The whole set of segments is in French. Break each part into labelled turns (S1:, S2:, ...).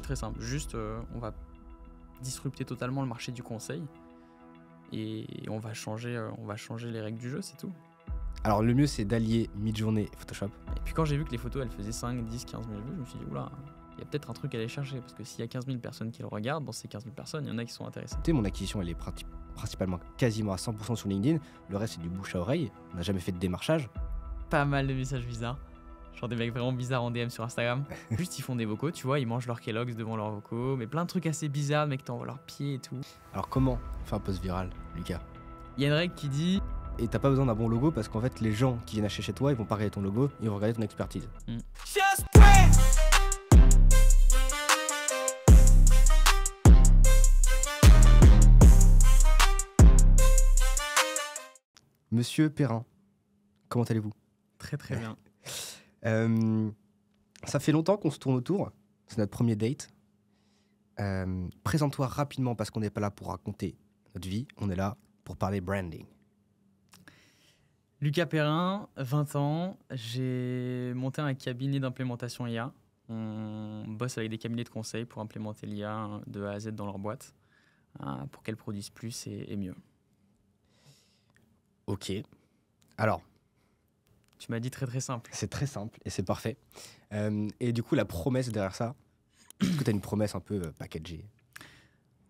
S1: c'est très simple. Juste, on va disrupter totalement le marché du conseil et on va changer les règles du jeu, c'est tout.
S2: Alors le mieux c'est d'allier Midjourney et Photoshop.
S1: Et puis quand j'ai vu que les photos elles faisaient 5, 10, 15 000 vues, je me suis dit oula, il y a peut-être un truc à aller chercher parce que s'il y a 15 000 personnes qui le regardent, dans ces 15 000 personnes, il y en a qui sont intéressés.
S2: Tu sais, mon acquisition elle est principalement quasiment à 100% sur LinkedIn. Le reste c'est du bouche à oreille. On n'a jamais fait de démarchage.
S1: Pas mal de messages bizarres. Genre des mecs vraiment bizarres en DM sur Instagram. Juste ils font des vocaux, tu vois, ils mangent leur Kellogg's devant leurs vocaux, mais plein de trucs assez bizarres, mecs t'envoient leurs pieds et tout.
S2: Alors comment on fait un post viral, Lucas?
S1: Il y a une règle qui dit
S2: Et t'as pas besoin d'un bon logo parce qu'en fait les gens qui viennent acheter chez toi ils vont pas regarder ton logo, ils vont regarder ton expertise. Monsieur Perrin, comment allez-vous?
S1: très très bien.
S2: Ça fait longtemps qu'on se tourne autour, c'est notre premier date. Présente-toi rapidement parce qu'on n'est pas là pour raconter notre vie, on est là pour parler branding.
S1: Lucas Perrin, 20 ans, j'ai monté un cabinet d'implémentation IA. On bosse avec des cabinets de conseil pour implémenter l'IA de A à Z dans leur boîte pour qu'elles produisent plus et mieux.
S2: Ok, alors
S1: Tu m'as dit très très simple.
S2: c'est très simple et c'est parfait. Et du coup la promesse derrière ça, est-ce que tu as une promesse un peu packagée?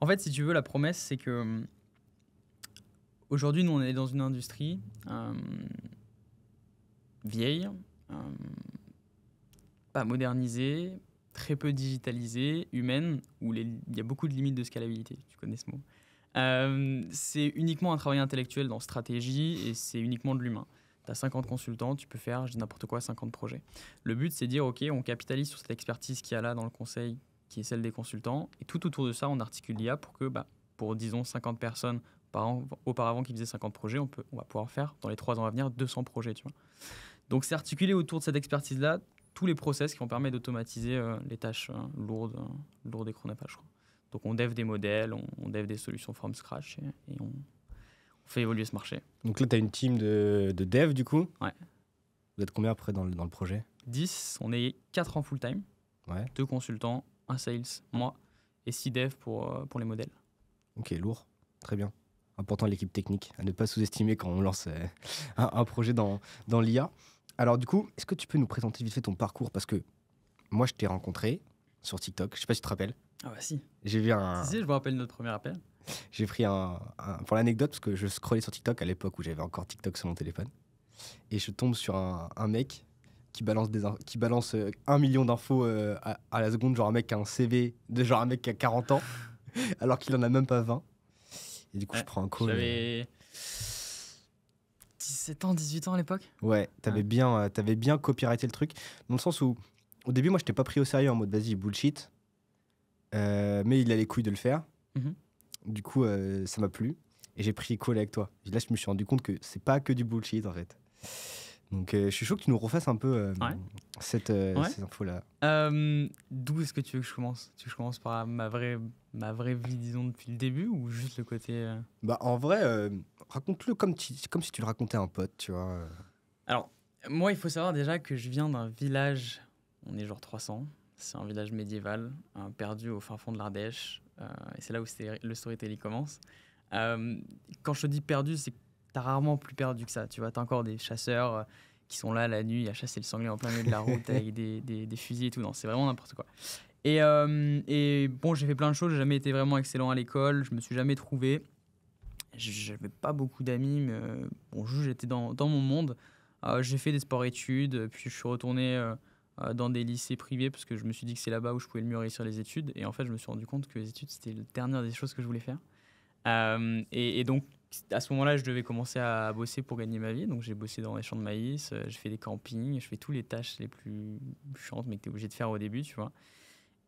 S1: En fait, si tu veux, la promesse, c'est que aujourd'hui, nous, on est dans une industrie vieille, pas modernisée, très peu digitalisée, humaine, où il y a beaucoup de limites de scalabilité. Tu connais ce mot. C'est uniquement un travail intellectuel dans stratégie et c'est uniquement de l'humain. Tu as 50 consultants, tu peux faire, je dis n'importe quoi, 50 projets. Le but, c'est de dire, OK, on capitalise sur cette expertise qu'il y a là dans le conseil, qui est celle des consultants, et tout autour de ça, on articule l'IA pour que, pour disons 50 personnes auparavant qui faisaient 50 projets, on va pouvoir faire, dans les 3 ans à venir, 200 projets. Tu vois. Donc, c'est articulé autour de cette expertise-là, tous les process qui vont permettre d'automatiser les tâches lourdes et chronophages. Donc, on dev des modèles, on dev des solutions from scratch et on fait évoluer ce marché.
S2: Donc là tu as une team de dev du coup?
S1: Ouais.
S2: Vous êtes combien après dans le projet?
S1: 10, on est 4 en full-time,
S2: Ouais.
S1: 2 consultants, 1 sales, moi, et 6 devs pour les modèles.
S2: Ok, lourd, très bien. Important l'équipe technique, à ne pas sous-estimer quand on lance un projet dans l'IA. Alors du coup, est-ce que tu peux nous présenter vite fait ton parcours? Parce que moi je t'ai rencontré sur TikTok, je sais pas si tu te rappelles.
S1: Ah bah si.
S2: J'ai vu
S1: Si, je me rappelle notre premier appel.
S2: J'ai pris pour l'anecdote, parce que je scrollais sur TikTok à l'époque où j'avais encore TikTok sur mon téléphone. Et je tombe sur un mec qui balance 1 million d'infos à la seconde, genre un mec qui a un CV de genre un mec qui a 40 ans, alors qu'il en a même pas 20. Et du coup, je prends un call.
S1: J'avais 17 ans, 18 ans à l'époque.
S2: Ouais, t'avais bien copyrighté le truc, dans le sens où, au début, moi, je t'ai pas pris au sérieux en mode vas-y, bullshit. Mais il a les couilles de le faire.
S1: Mhm.
S2: Du coup, ça m'a plu. Et j'ai pris call avec toi. Et là, je me suis rendu compte que c'est pas que du bullshit, en fait. Donc, je suis chaud que tu nous refasses un peu ces infos-là.
S1: D'où est-ce que tu veux que je commence? Tu veux que je commence par ma vraie vie, disons, depuis le début ou juste le côté...
S2: Bah, en vrai, raconte-le comme si tu le racontais à un pote, tu vois.
S1: Alors, moi, il faut savoir déjà que je viens d'un village, on est genre 300, c'est un village médiéval, perdu au fin fond de l'Ardèche, et c'est là où le storytelling commence. Quand je te dis perdu, c'est que t'as rarement plus perdu que ça, tu vois. T'as encore des chasseurs qui sont là la nuit à chasser le sanglier en plein milieu de la route avec des fusils et tout. Non, c'est vraiment n'importe quoi. Et bon, j'ai fait plein de choses, j'ai jamais été vraiment excellent à l'école, je me suis jamais trouvé. J'avais pas beaucoup d'amis, mais bon, j'étais dans mon monde. J'ai fait des sports-études, puis je suis retourné dans des lycées privés parce que je me suis dit que c'est là-bas où je pouvais le mieux réussir les études. Et en fait, je me suis rendu compte que les études, c'était la dernière des choses que je voulais faire. Et donc, à ce moment-là, je devais commencer à bosser pour gagner ma vie. Donc, j'ai bossé dans les champs de maïs, j'ai fait des campings, je fais toutes les tâches les plus chiantes, mais que tu es obligé de faire au début, tu vois.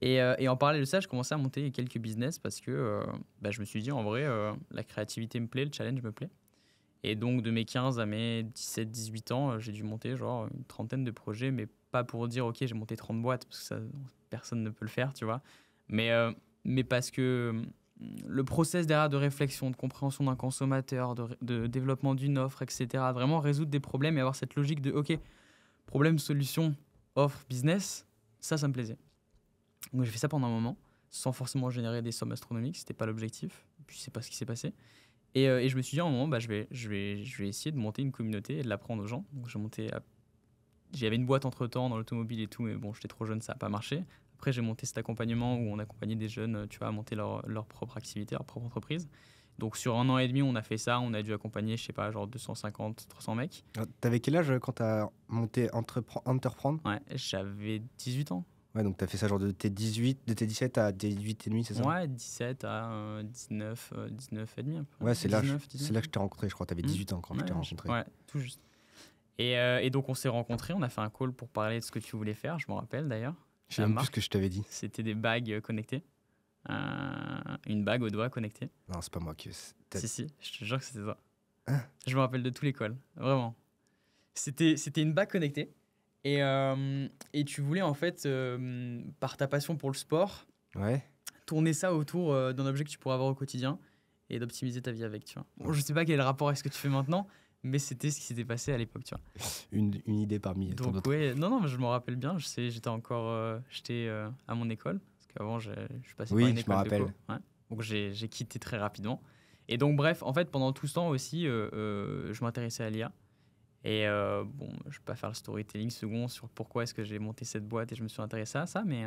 S1: Et en parallèle de ça, je commençais à monter quelques business parce que je me suis dit, en vrai, la créativité me plaît, le challenge me plaît. Et donc, de mes 15 à mes 17-18 ans, j'ai dû monter genre une trentaine de projets, mais pas pour dire, OK, j'ai monté 30 boîtes, parce que ça, personne ne peut le faire, tu vois. Mais parce que le process derrière de réflexion, de compréhension d'un consommateur, de développement d'une offre, etc., vraiment résoudre des problèmes et avoir cette logique de, OK, problème, solution, offre, business, ça me plaisait. Donc j'ai fait ça pendant un moment, sans forcément générer des sommes astronomiques, c'était pas l'objectif. Puis c'est pas ce qui s'est passé. Et je me suis dit à un moment, bah, je vais essayer de monter une communauté et de l'apprendre aux gens. Donc j'avais une boîte entre-temps dans l'automobile et tout, mais bon, j'étais trop jeune, ça n'a pas marché. Après, j'ai monté cet accompagnement où on accompagnait des jeunes, tu vois, à monter leur propre activité, leur propre entreprise. Donc sur 1 an et demi, on a fait ça, on a dû accompagner, je sais pas, genre 250, 300 mecs.
S2: T'avais quel âge quand t'as monté Entreprendre?
S1: Ouais, j'avais 18 ans.
S2: Ouais, donc t'as fait ça genre de tes 17 à tes 18 et demi, c'est ça?
S1: Ouais, 17 à 19, 19 et demi. Un peu.
S2: Ouais, c'est là,
S1: 19,
S2: c'est là que je t'ai rencontré, je crois. T'avais 18 ans quand je t'ai rencontré.
S1: Ouais, tout juste. Et donc on s'est rencontrés, on a fait un call pour parler de ce que tu voulais faire, je m'en rappelle d'ailleurs.
S2: Je sais même plus ce que je t'avais dit.
S1: C'était des bagues connectées. Une bague au doigt connectée.
S2: Non, c'est pas moi qui.
S1: Si, je te jure que c'était ça.
S2: Hein?
S1: Je me rappelle de tout l'école, vraiment. C'était une bague connectée. Et tu voulais en fait, par ta passion pour le sport,
S2: Ouais.
S1: tourner ça autour d'un objet que tu pourrais avoir au quotidien et d'optimiser ta vie avec, tu vois. Bon, je sais pas quel est le rapport avec ce que tu fais maintenant, mais c'était ce qui s'était passé à l'époque, tu vois.
S2: Une idée parmi tant
S1: Donc
S2: d'autres.
S1: ouais, non, mais je me rappelle bien. J'étais encore, j'étais à mon école parce qu'avant je passais
S2: Oui,
S1: par une
S2: je me
S1: école de
S2: rappelle.
S1: co. Ouais. Donc j'ai quitté très rapidement. Et donc bref, en fait pendant tout ce temps aussi, je m'intéressais à l'IA. Et bon, je vais pas faire le storytelling second sur pourquoi est-ce que j'ai monté cette boîte et je me suis intéressé à ça, mais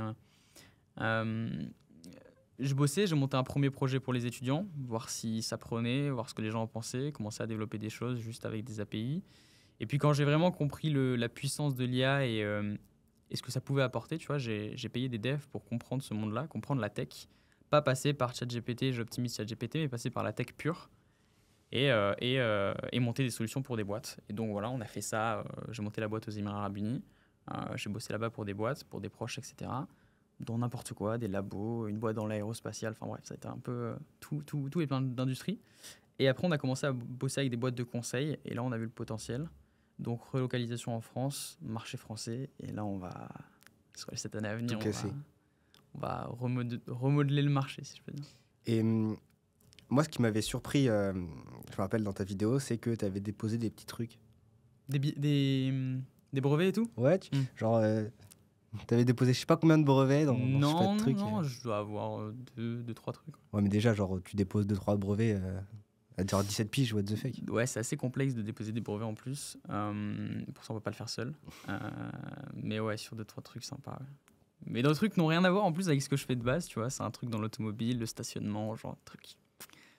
S1: je bossais, j'ai monté un premier projet pour les étudiants, voir si ça prenait, voir ce que les gens en pensaient, commencer à développer des choses juste avec des API. Et puis quand j'ai vraiment compris la puissance de l'IA et ce que ça pouvait apporter, tu vois, j'ai payé des devs pour comprendre ce monde-là, comprendre la tech. Pas passer par ChatGPT, j'optimise ChatGPT, mais passer par la tech pure et monter des solutions pour des boîtes. Et donc voilà, on a fait ça. J'ai monté la boîte aux Émirats Arabes Unis. J'ai bossé là-bas pour des boîtes, pour des proches, etc. Dans n'importe quoi, des labos, une boîte dans l'aérospatial. Enfin bref, ça a été un peu tout et plein d'industries. Et après, on a commencé à bosser avec des boîtes de conseil. Et là, on a vu le potentiel. Donc, relocalisation en France, marché français. Et là, sur cette année à venir, on va remodeler le marché, si je peux dire.
S2: Et moi, ce qui m'avait surpris, je me rappelle dans ta vidéo, c'est que tu avais déposé des petits trucs.
S1: Des brevets et tout?
S2: Ouais, genre, tu avais déposé je sais pas combien de brevets dans ce truc.
S1: Non, je dois avoir 2-3 trucs.
S2: Ouais, mais déjà, genre, tu déposes 2-3 brevets à genre 17 piges, what the fuck.
S1: Ouais, c'est assez complexe de déposer des brevets en plus. Pour ça, on peut pas le faire seul. Mais ouais, sur 2-3 trucs sympas. Ouais. Mais d'autres trucs n'ont rien à voir en plus avec ce que je fais de base, tu vois. C'est un truc dans l'automobile, le stationnement, genre truc.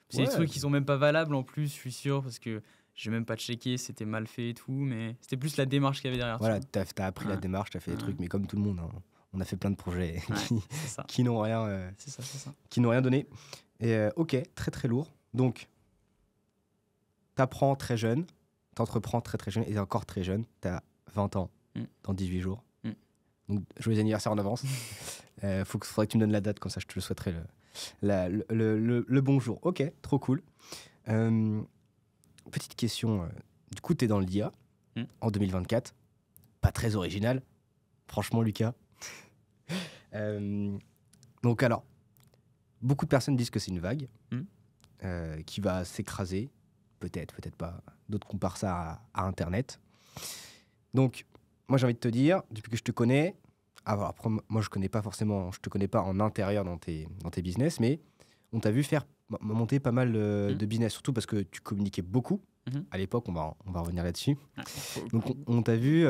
S1: C'est des trucs qui sont même pas valables en plus, je suis sûr, parce que j'ai même pas checké, c'était mal fait et tout, mais c'était plus la démarche qu'il y avait derrière.
S2: Voilà, t'as appris la démarche, t'as fait des trucs, mais comme tout le monde, hein, on a fait plein de projets qui n'ont rien,
S1: c'est ça.
S2: Qui n'ont rien donné. Et ok, très très lourd. Donc, t'apprends très jeune, t'entreprends très très jeune, et encore très jeune, t'as 20 ans dans 18 jours. Donc, joyeux anniversaire en avance. Faudrait que tu me donnes la date, comme ça je te le souhaiterai le bonjour. Ok, trop cool. Petite question. Du coup, tu es dans l'IA en 2024. Pas très original. Franchement, Lucas. Donc alors, beaucoup de personnes disent que c'est une vague qui va s'écraser. Peut-être pas. D'autres comparent ça à Internet. Donc, moi, j'ai envie de te dire, depuis que je te connais, après, moi, je te connais pas en intérieur dans tes business, mais on t'a vu monter pas mal de business, surtout parce que tu communiquais beaucoup. À l'époque, on va revenir là-dessus. Donc, on t'a vu,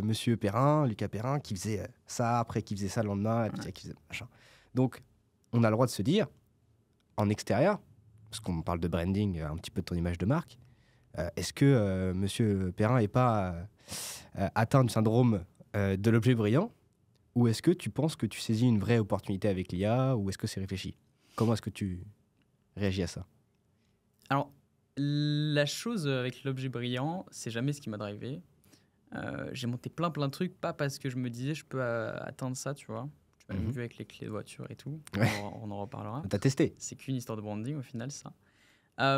S2: monsieur Perrin, Lucas Perrin, qui faisait ça, après qui faisait ça le lendemain, et puis qui faisait machin. Donc, on a le droit de se dire, en extérieur, parce qu'on parle de branding, un petit peu de ton image de marque, est-ce que monsieur Perrin n'est pas atteint du syndrome de l'objet brillant, ou est-ce que tu penses que tu saisis une vraie opportunité avec l'IA, ou est-ce que c'est réfléchi? Comment est-ce que tu réagis à ça?
S1: Alors, la chose avec l'objet brillant, c'est jamais ce qui m'a drivé. J'ai monté plein de trucs, pas parce que je me disais je peux atteindre ça, tu vois. Tu m'as vu avec les clés de voiture et tout.
S2: Ouais.
S1: On en reparlera.
S2: T'as testé?
S1: C'est qu'une histoire de branding au final, ça.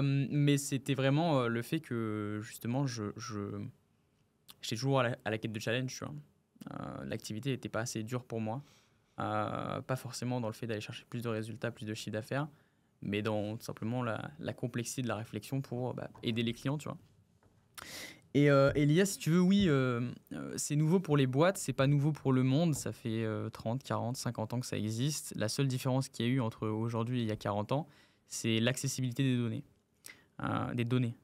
S1: Mais c'était vraiment le fait que justement, j'étais toujours à la quête de challenge, tu vois. L'activité n'était pas assez dure pour moi. Pas forcément dans le fait d'aller chercher plus de résultats, plus de chiffre d'affaires, mais dans tout simplement la complexité de la réflexion pour aider les clients, tu vois. Et l'IA, si tu veux, oui, c'est nouveau pour les boîtes, c'est pas nouveau pour le monde. Ça fait 30, 40, 50 ans que ça existe. La seule différence qu'il y a eu entre aujourd'hui et il y a 40 ans, c'est l'accessibilité des données.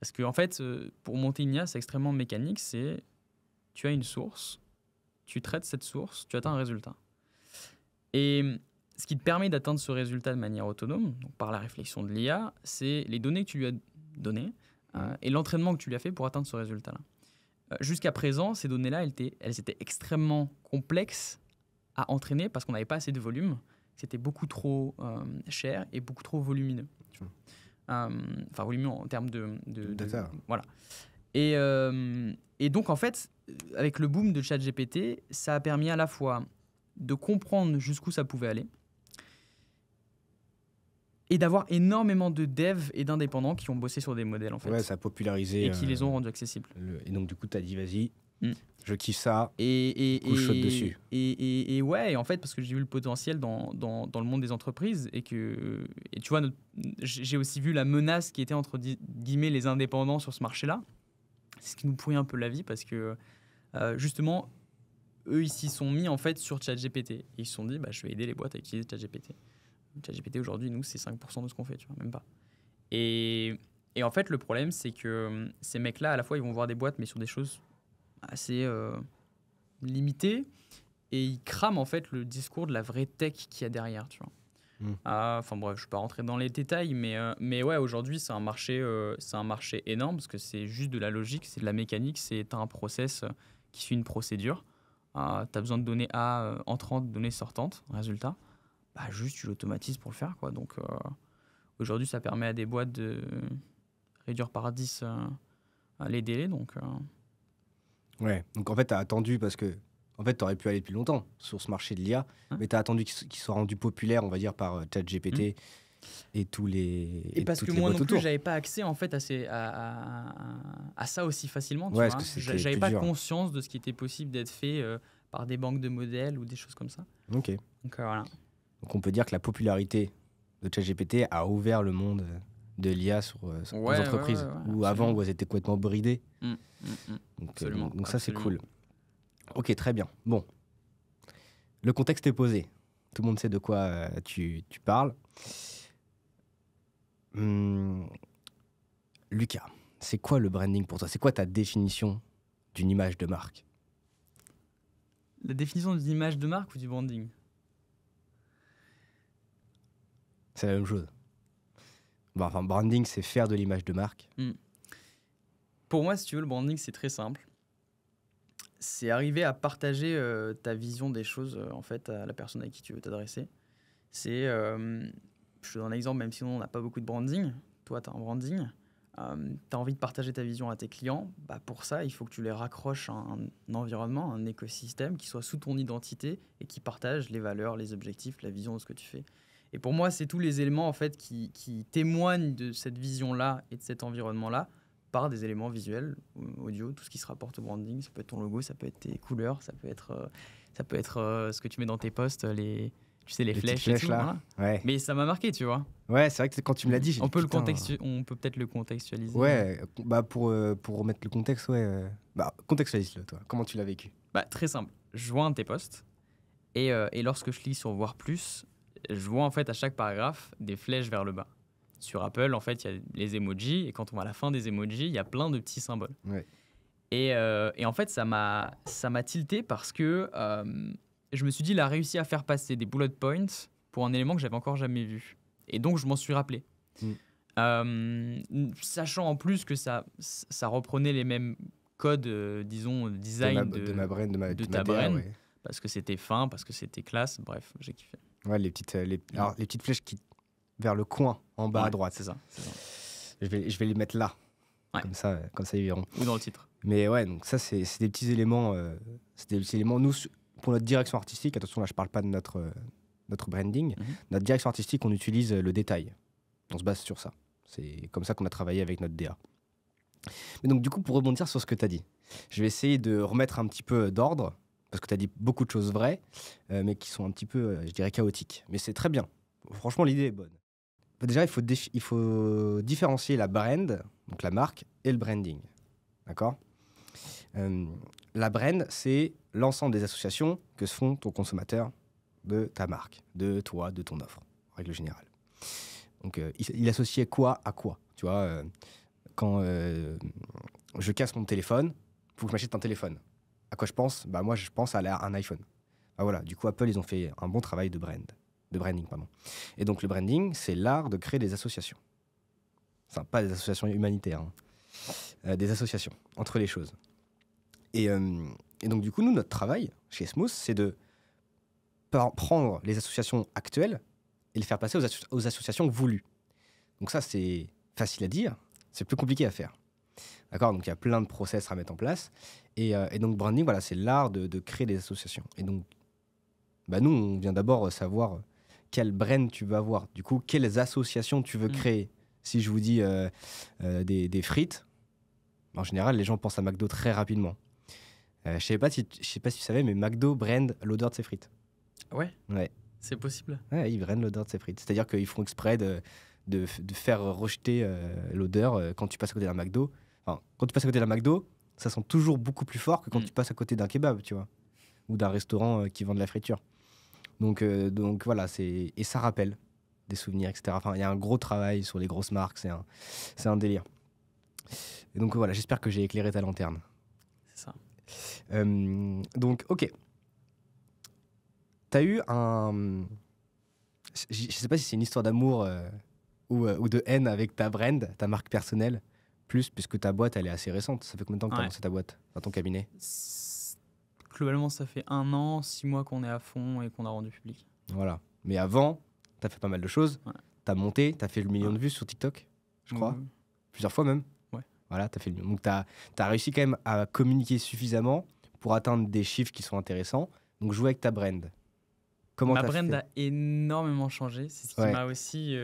S1: Parce que, en fait, pour monter une IA, c'est extrêmement mécanique. C'est tu as une source, tu traites cette source, tu atteins un résultat. Et ce qui te permet d'atteindre ce résultat de manière autonome, donc par la réflexion de l'IA, c'est les données que tu lui as données et l'entraînement que tu lui as fait pour atteindre ce résultat-là. Jusqu'à présent, ces données-là, elles étaient extrêmement complexes à entraîner parce qu'on n'avait pas assez de volume. C'était beaucoup trop cher et beaucoup trop volumineux. Enfin, volumineux en termes de
S2: Data.
S1: Voilà. Et donc, en fait, avec le boom de ChatGPT, ça a permis à la fois de comprendre jusqu'où ça pouvait aller et d'avoir énormément de devs et d'indépendants qui ont bossé sur des modèles, en fait.
S2: Ouais, ça a popularisé.
S1: Et qui les ont rendus accessibles.
S2: Et donc, du coup, tu as dit, vas-y, je kiffe ça,
S1: et
S2: couche dessus.
S1: Et ouais, en fait, parce que j'ai vu le potentiel dans le monde des entreprises et tu vois, j'ai aussi vu la menace qui était entre guillemets les indépendants sur ce marché-là. C'est ce qui nous pourrit un peu la vie parce que justement, eux, ils s'y sont mis en fait sur ChatGPT. Et ils se sont dit, je vais aider les boîtes à utiliser ChatGPT. ChatGPT aujourd'hui, nous, c'est 5% de ce qu'on fait, tu vois, même pas. Et en fait, le problème, c'est que ces mecs-là, à la fois, ils vont voir des boîtes, mais sur des choses assez limitées, et ils crament en fait le discours de la vraie tech qu'il y a derrière, tu vois. Enfin bref, je ne vais pas rentrer dans les détails, mais ouais, aujourd'hui, c'est un marché énorme parce que c'est juste de la logique, c'est de la mécanique, c'est un process qui suit une procédure. Tu as besoin de données entrantes, de données sortantes, résultat. Juste, tu l'automatises pour le faire, quoi. Donc, aujourd'hui, ça permet à des boîtes de réduire par 10 les délais. Donc,
S2: Ouais, donc en fait, tu as attendu parce que en fait, tu aurais pu aller depuis longtemps sur ce marché de l'IA, mais tu as attendu qu'il soit rendu populaire, on va dire, par ChatGPT et tous les.
S1: Et parce que moi non plus, j'avais pas accès en fait à ça aussi facilement.
S2: Ouais,
S1: j'avais pas conscience de ce qui était possible d'être fait par des banques de modèles ou des choses comme ça.
S2: Ok.
S1: Donc, voilà.
S2: Donc on peut dire que la popularité de ChatGPT a ouvert le monde de l'IA aux entreprises, où avant, où elles étaient complètement bridées. Donc ça, c'est cool. Ok, très bien. Bon, le contexte est posé. Tout le monde sait de quoi tu parles. Lucas, c'est quoi le branding pour toi? C'est quoi ta définition d'une image de marque?
S1: La définition d'une image de marque ou du branding?
S2: C'est la même chose. Enfin, branding, c'est faire de l'image de marque.
S1: Pour moi, si tu veux, le branding, c'est très simple. C'est arriver à partager ta vision des choses en fait, à la personne à qui tu veux t'adresser. Je te donne un exemple, même si on n'a pas beaucoup de branding. Toi, tu as un branding. Tu as envie de partager ta vision à tes clients. Pour ça, il faut que tu les raccroches à un environnement, un écosystème qui soit sous ton identité et qui partage les valeurs, les objectifs, la vision de ce que tu fais. Et pour moi, c'est tous les éléments en fait, qui témoignent de cette vision-là et de cet environnement-là par des éléments visuels, audio, tout ce qui se rapporte au branding. Ça peut être ton logo, ça peut être tes couleurs, ça peut être ce que tu mets dans tes posts, les flèches et tout.
S2: Là.
S1: Voilà. Ouais. Mais ça m'a marqué, tu vois.
S2: Ouais, c'est vrai que quand tu me l'as dit,
S1: on peut peut-être le contextualiser.
S2: Ouais, pour remettre le contexte, ouais. Contextualise-le, toi. Comment tu l'as vécu?
S1: Très simple. Je vois un de tes posts et lorsque je lis sur Voir Plus, je vois en fait à chaque paragraphe des flèches vers le bas. Sur Apple, en fait, il y a les emojis et quand on va à la fin des emojis, il y a plein de petits symboles.
S2: Ouais.
S1: Et en fait, ça m'a tilté parce que je me suis dit, il a réussi à faire passer des bullet points pour un élément que j'avais encore jamais vu. Et donc, je m'en suis rappelé. Sachant en plus que ça reprenait les mêmes codes, disons, design de ta brain. Ouais. Parce que c'était fin, parce que c'était classe. Bref, j'ai kiffé.
S2: Ouais, les petites flèches qui vers le coin, en bas à droite.
S1: C'est ça.
S2: Je vais les mettre là. Ouais. Comme ça, ils verront.
S1: Ou dans le titre.
S2: Mais ouais, donc ça, c'est des petits éléments. Nous, pour notre direction artistique, attention, là, je parle pas de notre branding. Notre direction artistique, on utilise le détail. On se base sur ça. C'est comme ça qu'on a travaillé avec notre DA. Mais donc, du coup, pour rebondir sur ce que tu as dit, je vais essayer de remettre un petit peu d'ordre, parce que tu as dit beaucoup de choses vraies, mais qui sont un petit peu, je dirais, chaotiques. Mais c'est très bien. Franchement, l'idée est bonne. Déjà, il faut différencier la brand, donc la marque, et le branding. D'accord. La brand, c'est l'ensemble des associations que se font ton consommateur de ta marque, de toi, de ton offre, en règle générale. Donc, il associait quoi à quoi? Tu vois, quand je casse mon téléphone, il faut que je m'achète un téléphone. À quoi je pense? Bah, moi, je pense à un iPhone. Bah, voilà. Du coup, Apple, ils ont fait un bon travail de branding, pardon. Et donc, le branding, c'est l'art de créer des associations. Enfin, pas des associations humanitaires, hein. Des associations entre les choses. Et donc, du coup, nous, notre travail chez Smooth, c'est de prendre les associations actuelles et les faire passer aux associations voulues. Donc ça, c'est facile à dire, c'est plus compliqué à faire. D'accord? Donc il y a plein de process à mettre en place. Et donc branding, voilà, c'est l'art de créer des associations. Et donc, bah, nous, on vient d'abord savoir quelle brand tu veux avoir. Du coup, quelles associations tu veux créer. Si je vous dis des frites, en général, les gens pensent à McDo très rapidement. Je sais pas si tu savais, mais McDo brand l'odeur de ses frites.
S1: Ouais.
S2: Ouais.
S1: C'est possible.
S2: Ouais, ils brandent l'odeur de ses frites. C'est-à-dire qu'ils font exprès de faire rejeter l'odeur quand tu passes à côté d'un McDo. Enfin, quand tu passes à côté d'un McDo, ça sent toujours beaucoup plus fort que quand tu passes à côté d'un kebab, tu vois, ou d'un restaurant qui vend de la friture. Donc voilà, et ça rappelle des souvenirs, etc. Enfin, il y a un gros travail sur les grosses marques, c'est un délire. Et donc voilà, j'espère que j'ai éclairé ta lanterne.
S1: C'est ça.
S2: Donc, ok. T'as eu un... Je sais pas si c'est une histoire d'amour ou de haine avec ta brand, ta marque personnelle, puisque ta boîte, elle est assez récente. Ça fait combien de temps que tu as lancé ta boîte, dans ton cabinet?
S1: Globalement, ça fait 1 an, 6 mois qu'on est à fond et qu'on a rendu public.
S2: Voilà. Mais avant, tu as fait pas mal de choses.
S1: Ouais.
S2: Tu as monté, tu as fait le million de vues sur TikTok, je crois. Plusieurs fois même.
S1: Ouais.
S2: Voilà, tu as fait le million. Donc, tu as réussi quand même à communiquer suffisamment pour atteindre des chiffres qui sont intéressants. Donc, jouer avec ta brand.
S1: Ma brand a énormément changé. C'est ce qui m'a aussi...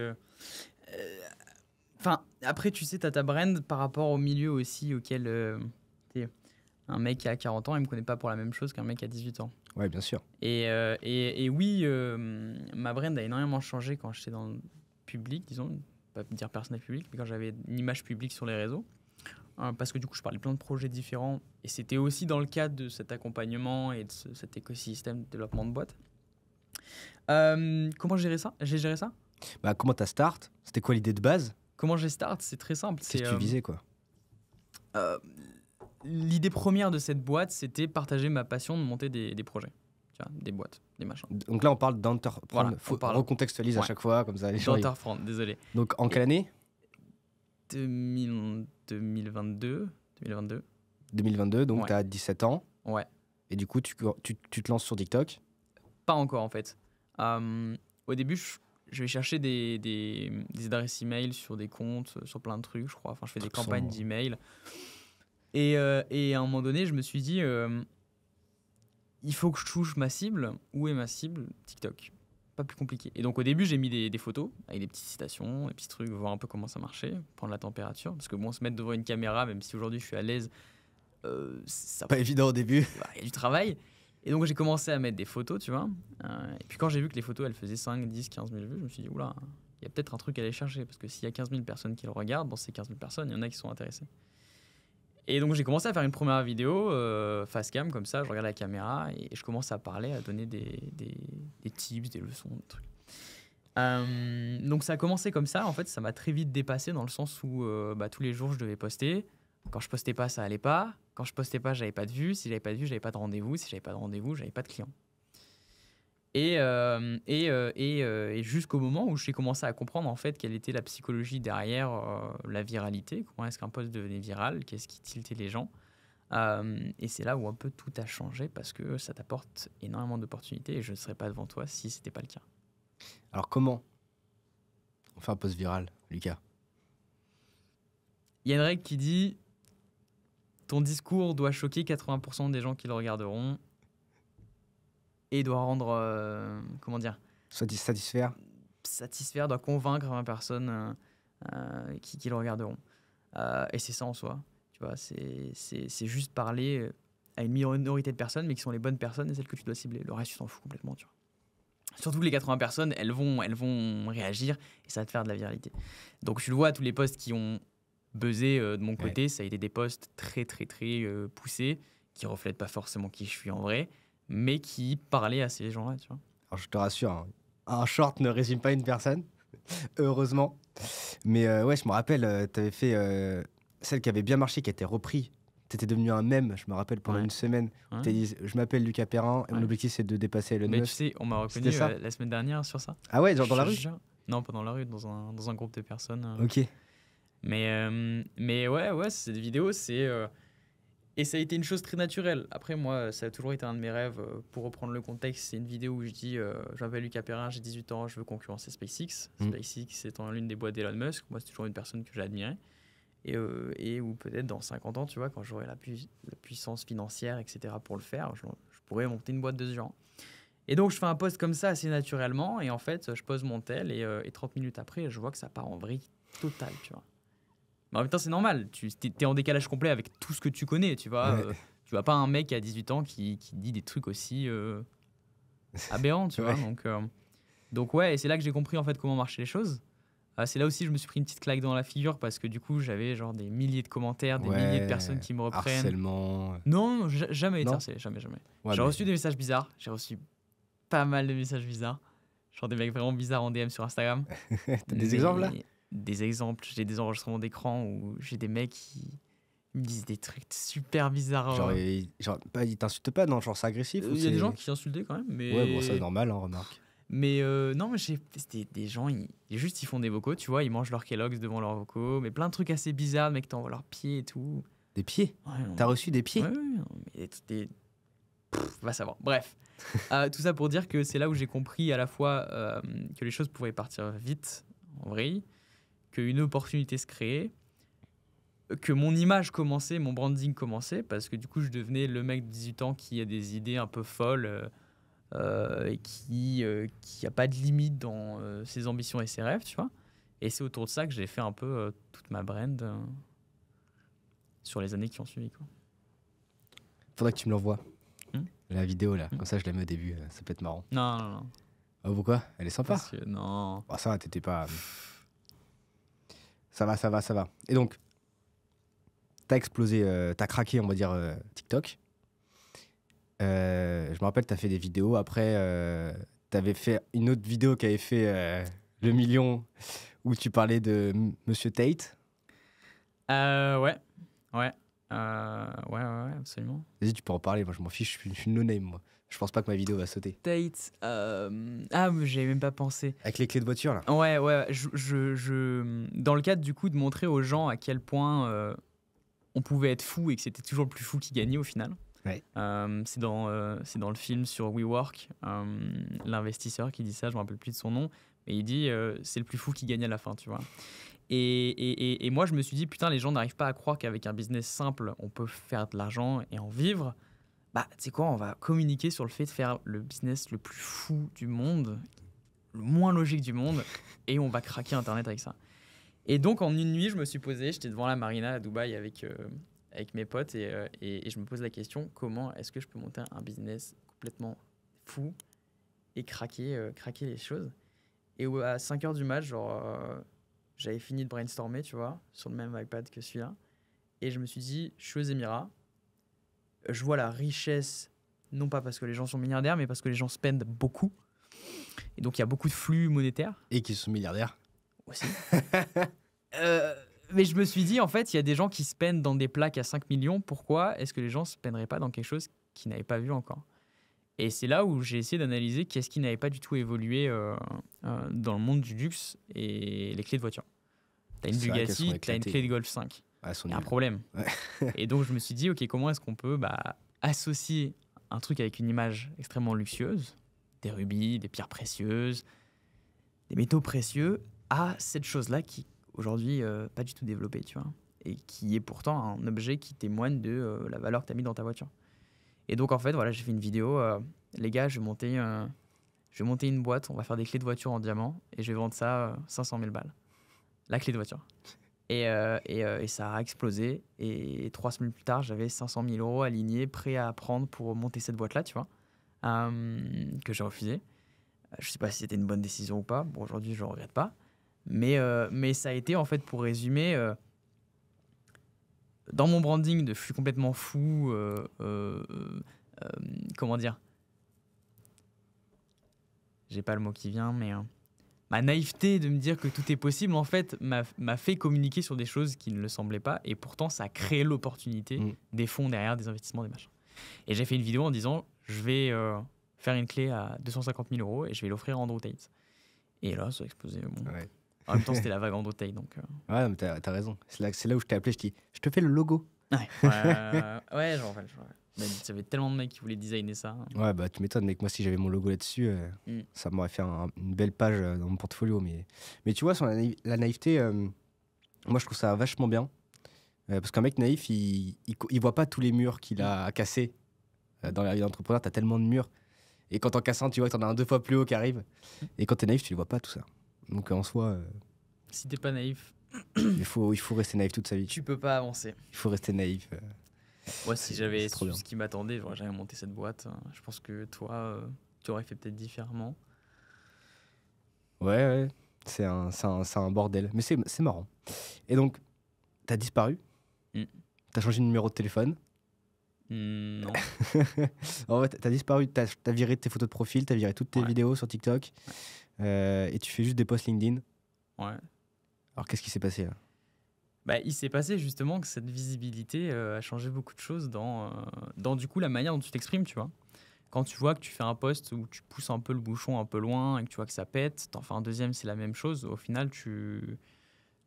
S1: Enfin, après, tu sais, tu as ta brand par rapport au milieu aussi auquel... un mec qui a 40 ans, il me connaît pas pour la même chose qu'un mec qui a 18 ans.
S2: Ouais, bien sûr.
S1: Et oui, ma brand a énormément changé quand j'étais dans le public, disons, pas dire personnel public, mais quand j'avais une image publique sur les réseaux. Parce que du coup, je parlais de plein de projets différents. Et c'était aussi dans le cadre de cet accompagnement et de cet écosystème de développement de boîte. Comment j'ai géré ça?
S2: Bah, comment t'as start? C'était quoi l'idée de base?
S1: Comment j'ai start? C'est très simple.
S2: Qu'est-ce que tu visais, quoi?
S1: L'idée première de cette boîte, c'était partager ma passion de monter des projets. Tu vois, des boîtes, des machins.
S2: Donc là, on parle d'entreprendre.
S1: Voilà,
S2: recontextualise à chaque fois, comme ça.
S1: D'entreprendre, désolé.
S2: Donc en quelle année?
S1: 2022.
S2: 2022, donc t'as 17 ans.
S1: Ouais.
S2: Et du coup, tu te lances sur TikTok?
S1: Pas encore, en fait. Au début, je vais chercher des adresses email sur des comptes, sur plein de trucs, je crois. Enfin, je fais des campagnes d'email. Et à un moment donné, je me suis dit, il faut que je touche ma cible. Où est ma cible? TikTok. Pas plus compliqué. Et donc, au début, j'ai mis des photos avec des petites citations, des petits trucs, voir un peu comment ça marchait, prendre la température. Parce que bon, se mettre devant une caméra, même si aujourd'hui je suis à l'aise, ça
S2: pas évident au début.
S1: Il y a du travail. Et donc, j'ai commencé à mettre des photos, tu vois. Et puis, quand j'ai vu que les photos, elles faisaient 5, 10, 15 000 vues, je me suis dit, oula, il y a peut-être un truc à aller chercher. Parce que s'il y a 15 000 personnes qui le regardent, dans ces 15 000 personnes, il y en a qui sont intéressées. Et donc, j'ai commencé à faire une première vidéo face cam, comme ça, je regarde la caméra et je commence à parler, à donner des tips, des leçons, des trucs. Donc, ça a commencé comme ça. En fait, ça m'a très vite dépassé dans le sens où tous les jours, je devais poster. Quand je postais pas, ça allait pas. Quand je postais pas, j'avais pas de vues. Si j'avais pas de vues, j'avais pas de rendez-vous. Si j'avais pas de rendez-vous, j'avais pas de clients. Et jusqu'au moment où j'ai commencé à comprendre en fait quelle était la psychologie derrière la viralité. Comment est-ce qu'un post devenait viral? Qu'est-ce qui tiltait les gens? Et c'est là où un peu tout a changé parce que ça t'apporte énormément d'opportunités et je ne serais pas devant toi si c'était pas le cas.
S2: Alors comment on fait un post viral, Lucas?
S1: Il y a une règle qui dit ton discours doit choquer 80% des gens qui le regarderont et doit rendre, comment dire,
S2: satisfaire,
S1: doit convaincre 20 personnes qui le regarderont. Et c'est ça en soi. Tu vois, c'est juste parler à une minorité de personnes, mais qui sont les bonnes personnes et celles que tu dois cibler. Le reste, tu t'en fous complètement, tu vois. Surtout que les 80 personnes, elles vont réagir et ça va te faire de la viralité. Donc, tu le vois, tous les posts qui ont buzzé de mon côté, ça a été des posts très, très, très poussés qui reflètent pas forcément qui je suis en vrai, mais qui parlaient à ces gens-là, tu vois.
S2: Alors, je te rassure, hein, un short ne résume pas une personne, heureusement. Mais ouais, je me rappelle, tu avais fait celle qui avait bien marché, qui a été repris. Tu étais devenu un mème, je me rappelle, pendant
S1: Ouais.
S2: une semaine.
S1: Ouais.
S2: Tu as dit, je m'appelle Lucas Perrin et mon
S1: Ouais.
S2: objectif, c'est de dépasser Elon
S1: Mais tu
S2: Musk.
S1: sais, on m'a reconnu
S2: C'était ça
S1: la semaine dernière sur ça.
S2: Ah ouais, genre dans la
S1: Je
S2: rue?
S1: te jure. Non, pas dans la rue, dans un groupe de personnes.
S2: Ok.
S1: Mais ouais, cette vidéo, c'est. Et ça a été une chose très naturelle. Après, moi, ça a toujours été un de mes rêves. Pour reprendre le contexte, c'est une vidéo où je dis je m'appelle Lucas Perrin, j'ai 18 ans, je veux concurrencer SpaceX. SpaceX étant l'une des boîtes d'Elon Musk. Moi, c'est toujours une personne que j'ai admirée. Et où peut-être dans 50 ans, tu vois, quand j'aurai la puissance financière, etc., pour le faire, je pourrais monter une boîte de ce genre. Et donc, je fais un post comme ça assez naturellement. Et en fait, je pose mon tel. Et 30 minutes après, je vois que ça part en vrille totale, tu vois. Mais en même temps, c'est normal. Tu es en décalage complet avec tout ce que tu connais, tu vois.
S2: Ouais.
S1: Tu vois pas un mec à 18 ans qui dit des trucs aussi aberrants, tu vois.
S2: Ouais.
S1: Donc ouais, et c'est là que j'ai compris en fait comment marchaient les choses. C'est là aussi que je me suis pris une petite claque dans la figure parce que du coup, j'avais genre des milliers de commentaires, des milliers de personnes qui me reprennent.
S2: Harcèlement.
S1: Non, jamais été
S2: Non.
S1: harcelé, jamais.
S2: Ouais,
S1: J'ai
S2: mais-
S1: reçu des messages bizarres. J'ai reçu pas mal de messages bizarres. Genre des mecs vraiment bizarres en DM sur Instagram.
S2: T'as des exemples là?
S1: Des exemples. J'ai des enregistrements d'écran où j'ai des mecs qui me disent des trucs super bizarres.
S2: Genre, ils t'insultent pas, non? Genre, c'est agressif ou
S1: Il y a des
S2: c'est-
S1: gens qui insultaient quand même. Mais...
S2: Ouais, bon, ça c'est normal, hein, remarque.
S1: Mais non, mais c'était des gens, ils font des vocaux, tu vois, ils mangent leurs Kellogg's devant leurs vocaux, mais plein de trucs assez bizarres, mec, t'envoies leurs pieds et tout.
S2: Des pieds?
S1: Ouais, non.
S2: T'as reçu des pieds?
S1: Ouais, non, mais va savoir. Bref, tout ça pour dire que c'est là où j'ai compris à la fois que les choses pouvaient partir vite, en vrai, qu'une opportunité se créait, que mon image commençait, mon branding commençait, parce que du coup, je devenais le mec de 18 ans qui a des idées un peu folles et qui a pas de limite dans ses ambitions et ses rêves, tu vois. Et c'est autour de ça que j'ai fait un peu toute ma brand sur les années qui ont suivi, quoi.
S2: Faudrait que tu me l'envoies.
S1: Hmm.
S2: La vidéo là, comme ça je la mets au début, ça peut être marrant.
S1: Non.
S2: Oh, pourquoi? Elle est sympa.
S1: Parce que non.
S2: Oh, ça va, t'étais pas. Ça va. Et donc, t'as explosé, t'as craqué, on va dire, TikTok. Je me rappelle, t'as fait des vidéos. Après, t'avais fait une autre vidéo qui avait fait le million où tu parlais de Monsieur Tate.
S1: Ouais, absolument.
S2: Vas-y, tu peux en parler. Moi, je m'en fiche, je suis no name, moi. Je pense pas que ma vidéo va sauter.
S1: Tate, mais j'avais même pas pensé.
S2: Avec les clés de voiture, là.
S1: Ouais, dans le cadre du coup de montrer aux gens à quel point on pouvait être fou et que c'était toujours le plus fou qui gagnait au final.
S2: Ouais.
S1: C'est dans le film sur WeWork, l'investisseur qui dit ça, je me rappelle plus de son nom, mais il dit c'est le plus fou qui gagne à la fin, tu vois. Et moi, je me suis dit, putain, les gens n'arrivent pas à croire qu'avec un business simple, on peut faire de l'argent et en vivre. Bah, tu sais quoi, on va communiquer sur le fait de faire le business le plus fou du monde, le moins logique du monde, et on va craquer Internet avec ça. Et donc, en une nuit, je me suis posé, j'étais devant la marina à Dubaï avec mes potes, et je me pose la question, comment est-ce que je peux monter un business complètement fou et craquer les choses. Et à 5h du match, j'avais fini de brainstormer, tu vois, sur le même iPad que celui-là. Et je me suis dit, je suis aux Émirats. Je vois la richesse, non pas parce que les gens sont milliardaires, mais parce que les gens spendent beaucoup. Et donc, il y a beaucoup de flux monétaires.
S2: Et qui sont milliardaires.
S1: Aussi. Mais je me suis dit, en fait, il y a des gens qui spendent dans des plaques à 5 millions. Pourquoi est-ce que les gens ne spenderaient pas dans quelque chose qu'ils n'avaient pas vu encore ? Et c'est là où j'ai essayé d'analyser qu'est-ce qui n'avait pas du tout évolué dans le monde du luxe et les clés de voiture. T'as une
S2: C'est vrai qu'elles
S1: Bugatti,
S2: sont
S1: t'as une
S2: éclatées.
S1: clé de Golf 5.
S2: Ah, elles sont
S1: Il y a un
S2: nulles.
S1: problème.
S2: Ouais.
S1: Et donc, je me suis dit, OK, comment est-ce qu'on peut associer un truc avec une image extrêmement luxueuse, des rubis, des pierres précieuses, des métaux précieux, à cette chose-là qui, aujourd'hui, pas du tout développée, tu vois, et qui est pourtant un objet qui témoigne de la valeur que tu as mis dans ta voiture. Et donc, en fait, voilà, j'ai fait une vidéo. Les gars, je vais monter une boîte, on va faire des clés de voiture en diamant, et je vais vendre ça 500 000 balles. La clé de voiture. Et ça a explosé. Et 3 semaines plus tard, j'avais 500 000 euros alignés, prêts à prendre pour monter cette boîte-là, tu vois, que j'ai refusé. Je sais pas si c'était une bonne décision ou pas. Bon, aujourd'hui, je ne regrette pas. Mais ça a été, en fait, pour résumer, dans mon branding, je suis complètement fou. Comment dire? J'ai pas le mot qui vient, mais ma naïveté de me dire que tout est possible, en fait, m'a fait communiquer sur des choses qui ne le semblaient pas. Et pourtant, ça a créé l'opportunité des fonds derrière, des investissements, des machins. Et j'ai fait une vidéo en disant, je vais faire une clé à 250 000 euros et je vais l'offrir à Andrew Tate. Et là, ça a explosé. Bon.
S2: Ouais.
S1: En même temps, c'était la vague Andrew Tate. Donc,
S2: Ouais, mais t'as raison. C'est là où je t'ai appelé, je t'ai dit, je te fais le logo.
S1: ouais, je me rappelle. Mais il y avait tellement de mecs qui voulaient designer ça.
S2: Ouais, bah tu m'étonnes, mec. Moi, si j'avais mon logo là-dessus, ça m'aurait fait une belle page dans mon portfolio. Mais tu vois, sur la naïveté, moi, je trouve ça vachement bien. Parce qu'un mec naïf, il voit pas tous les murs qu'il a à casser. Dans la vie d'entrepreneur, t'as tellement de murs. Et quand t'en casses un, tu vois que t'en as un 2 fois plus haut qui arrive. Et quand t'es naïf, tu ne vois pas tout ça. Donc en soi,
S1: Si t'es pas naïf,
S2: il faut rester naïf toute sa vie.
S1: tu peux pas avancer.
S2: Il faut rester naïf.
S1: Moi, si j'avais
S2: trop
S1: su
S2: bien.
S1: ce qui m'attendait, j'aurais jamais monté cette boîte. Je pense que toi, tu aurais fait peut-être différemment.
S2: Ouais. C'est un bordel. Mais c'est marrant. Et donc, t'as disparu. T'as changé de numéro de téléphone.
S1: Non.
S2: En fait, t'as disparu, t'as viré tes photos de profil, t'as viré toutes tes vidéos sur TikTok. Et tu fais juste des posts LinkedIn.
S1: Ouais.
S2: Alors, qu'est-ce qui s'est passé là?
S1: Bah, il s'est passé justement que cette visibilité a changé beaucoup de choses dans du coup la manière dont tu t'exprimes, tu vois. Quand tu vois que tu fais un post où tu pousses un peu le bouchon un peu loin et que tu vois que ça pète, t'en fais un deuxième, c'est la même chose. Au final, tu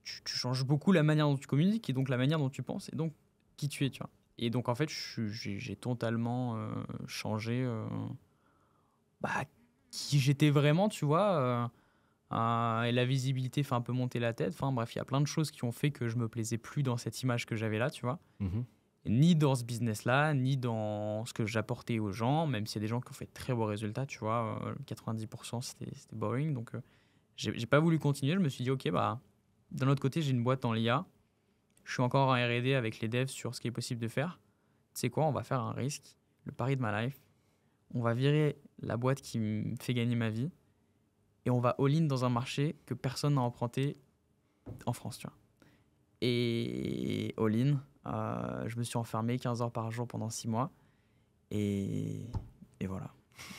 S1: changes beaucoup la manière dont tu communiques et donc la manière dont tu penses et donc qui tu es, tu vois. Et donc en fait, j'ai totalement changé qui j'étais vraiment, tu vois. Et la visibilité fait un peu monter la tête. Enfin bref, il y a plein de choses qui ont fait que je me plaisais plus dans cette image que j'avais là, tu vois. Ni dans ce business-là, ni dans ce que j'apportais aux gens, même s'il y a des gens qui ont fait de très beaux résultats, tu vois. 90%, c'était boring. Donc, j'ai pas voulu continuer. Je me suis dit, OK, bah, d'un autre côté, j'ai une boîte en l'IA. Je suis encore en R&D avec les devs sur ce qui est possible de faire. Tu sais quoi, on va faire un risque, le pari de ma life. On va virer la boîte qui me fait gagner ma vie et on va all-in dans un marché que personne n'a emprunté en France, tu vois. Et all-in, je me suis enfermé 15 heures par jour pendant 6 mois. Et voilà.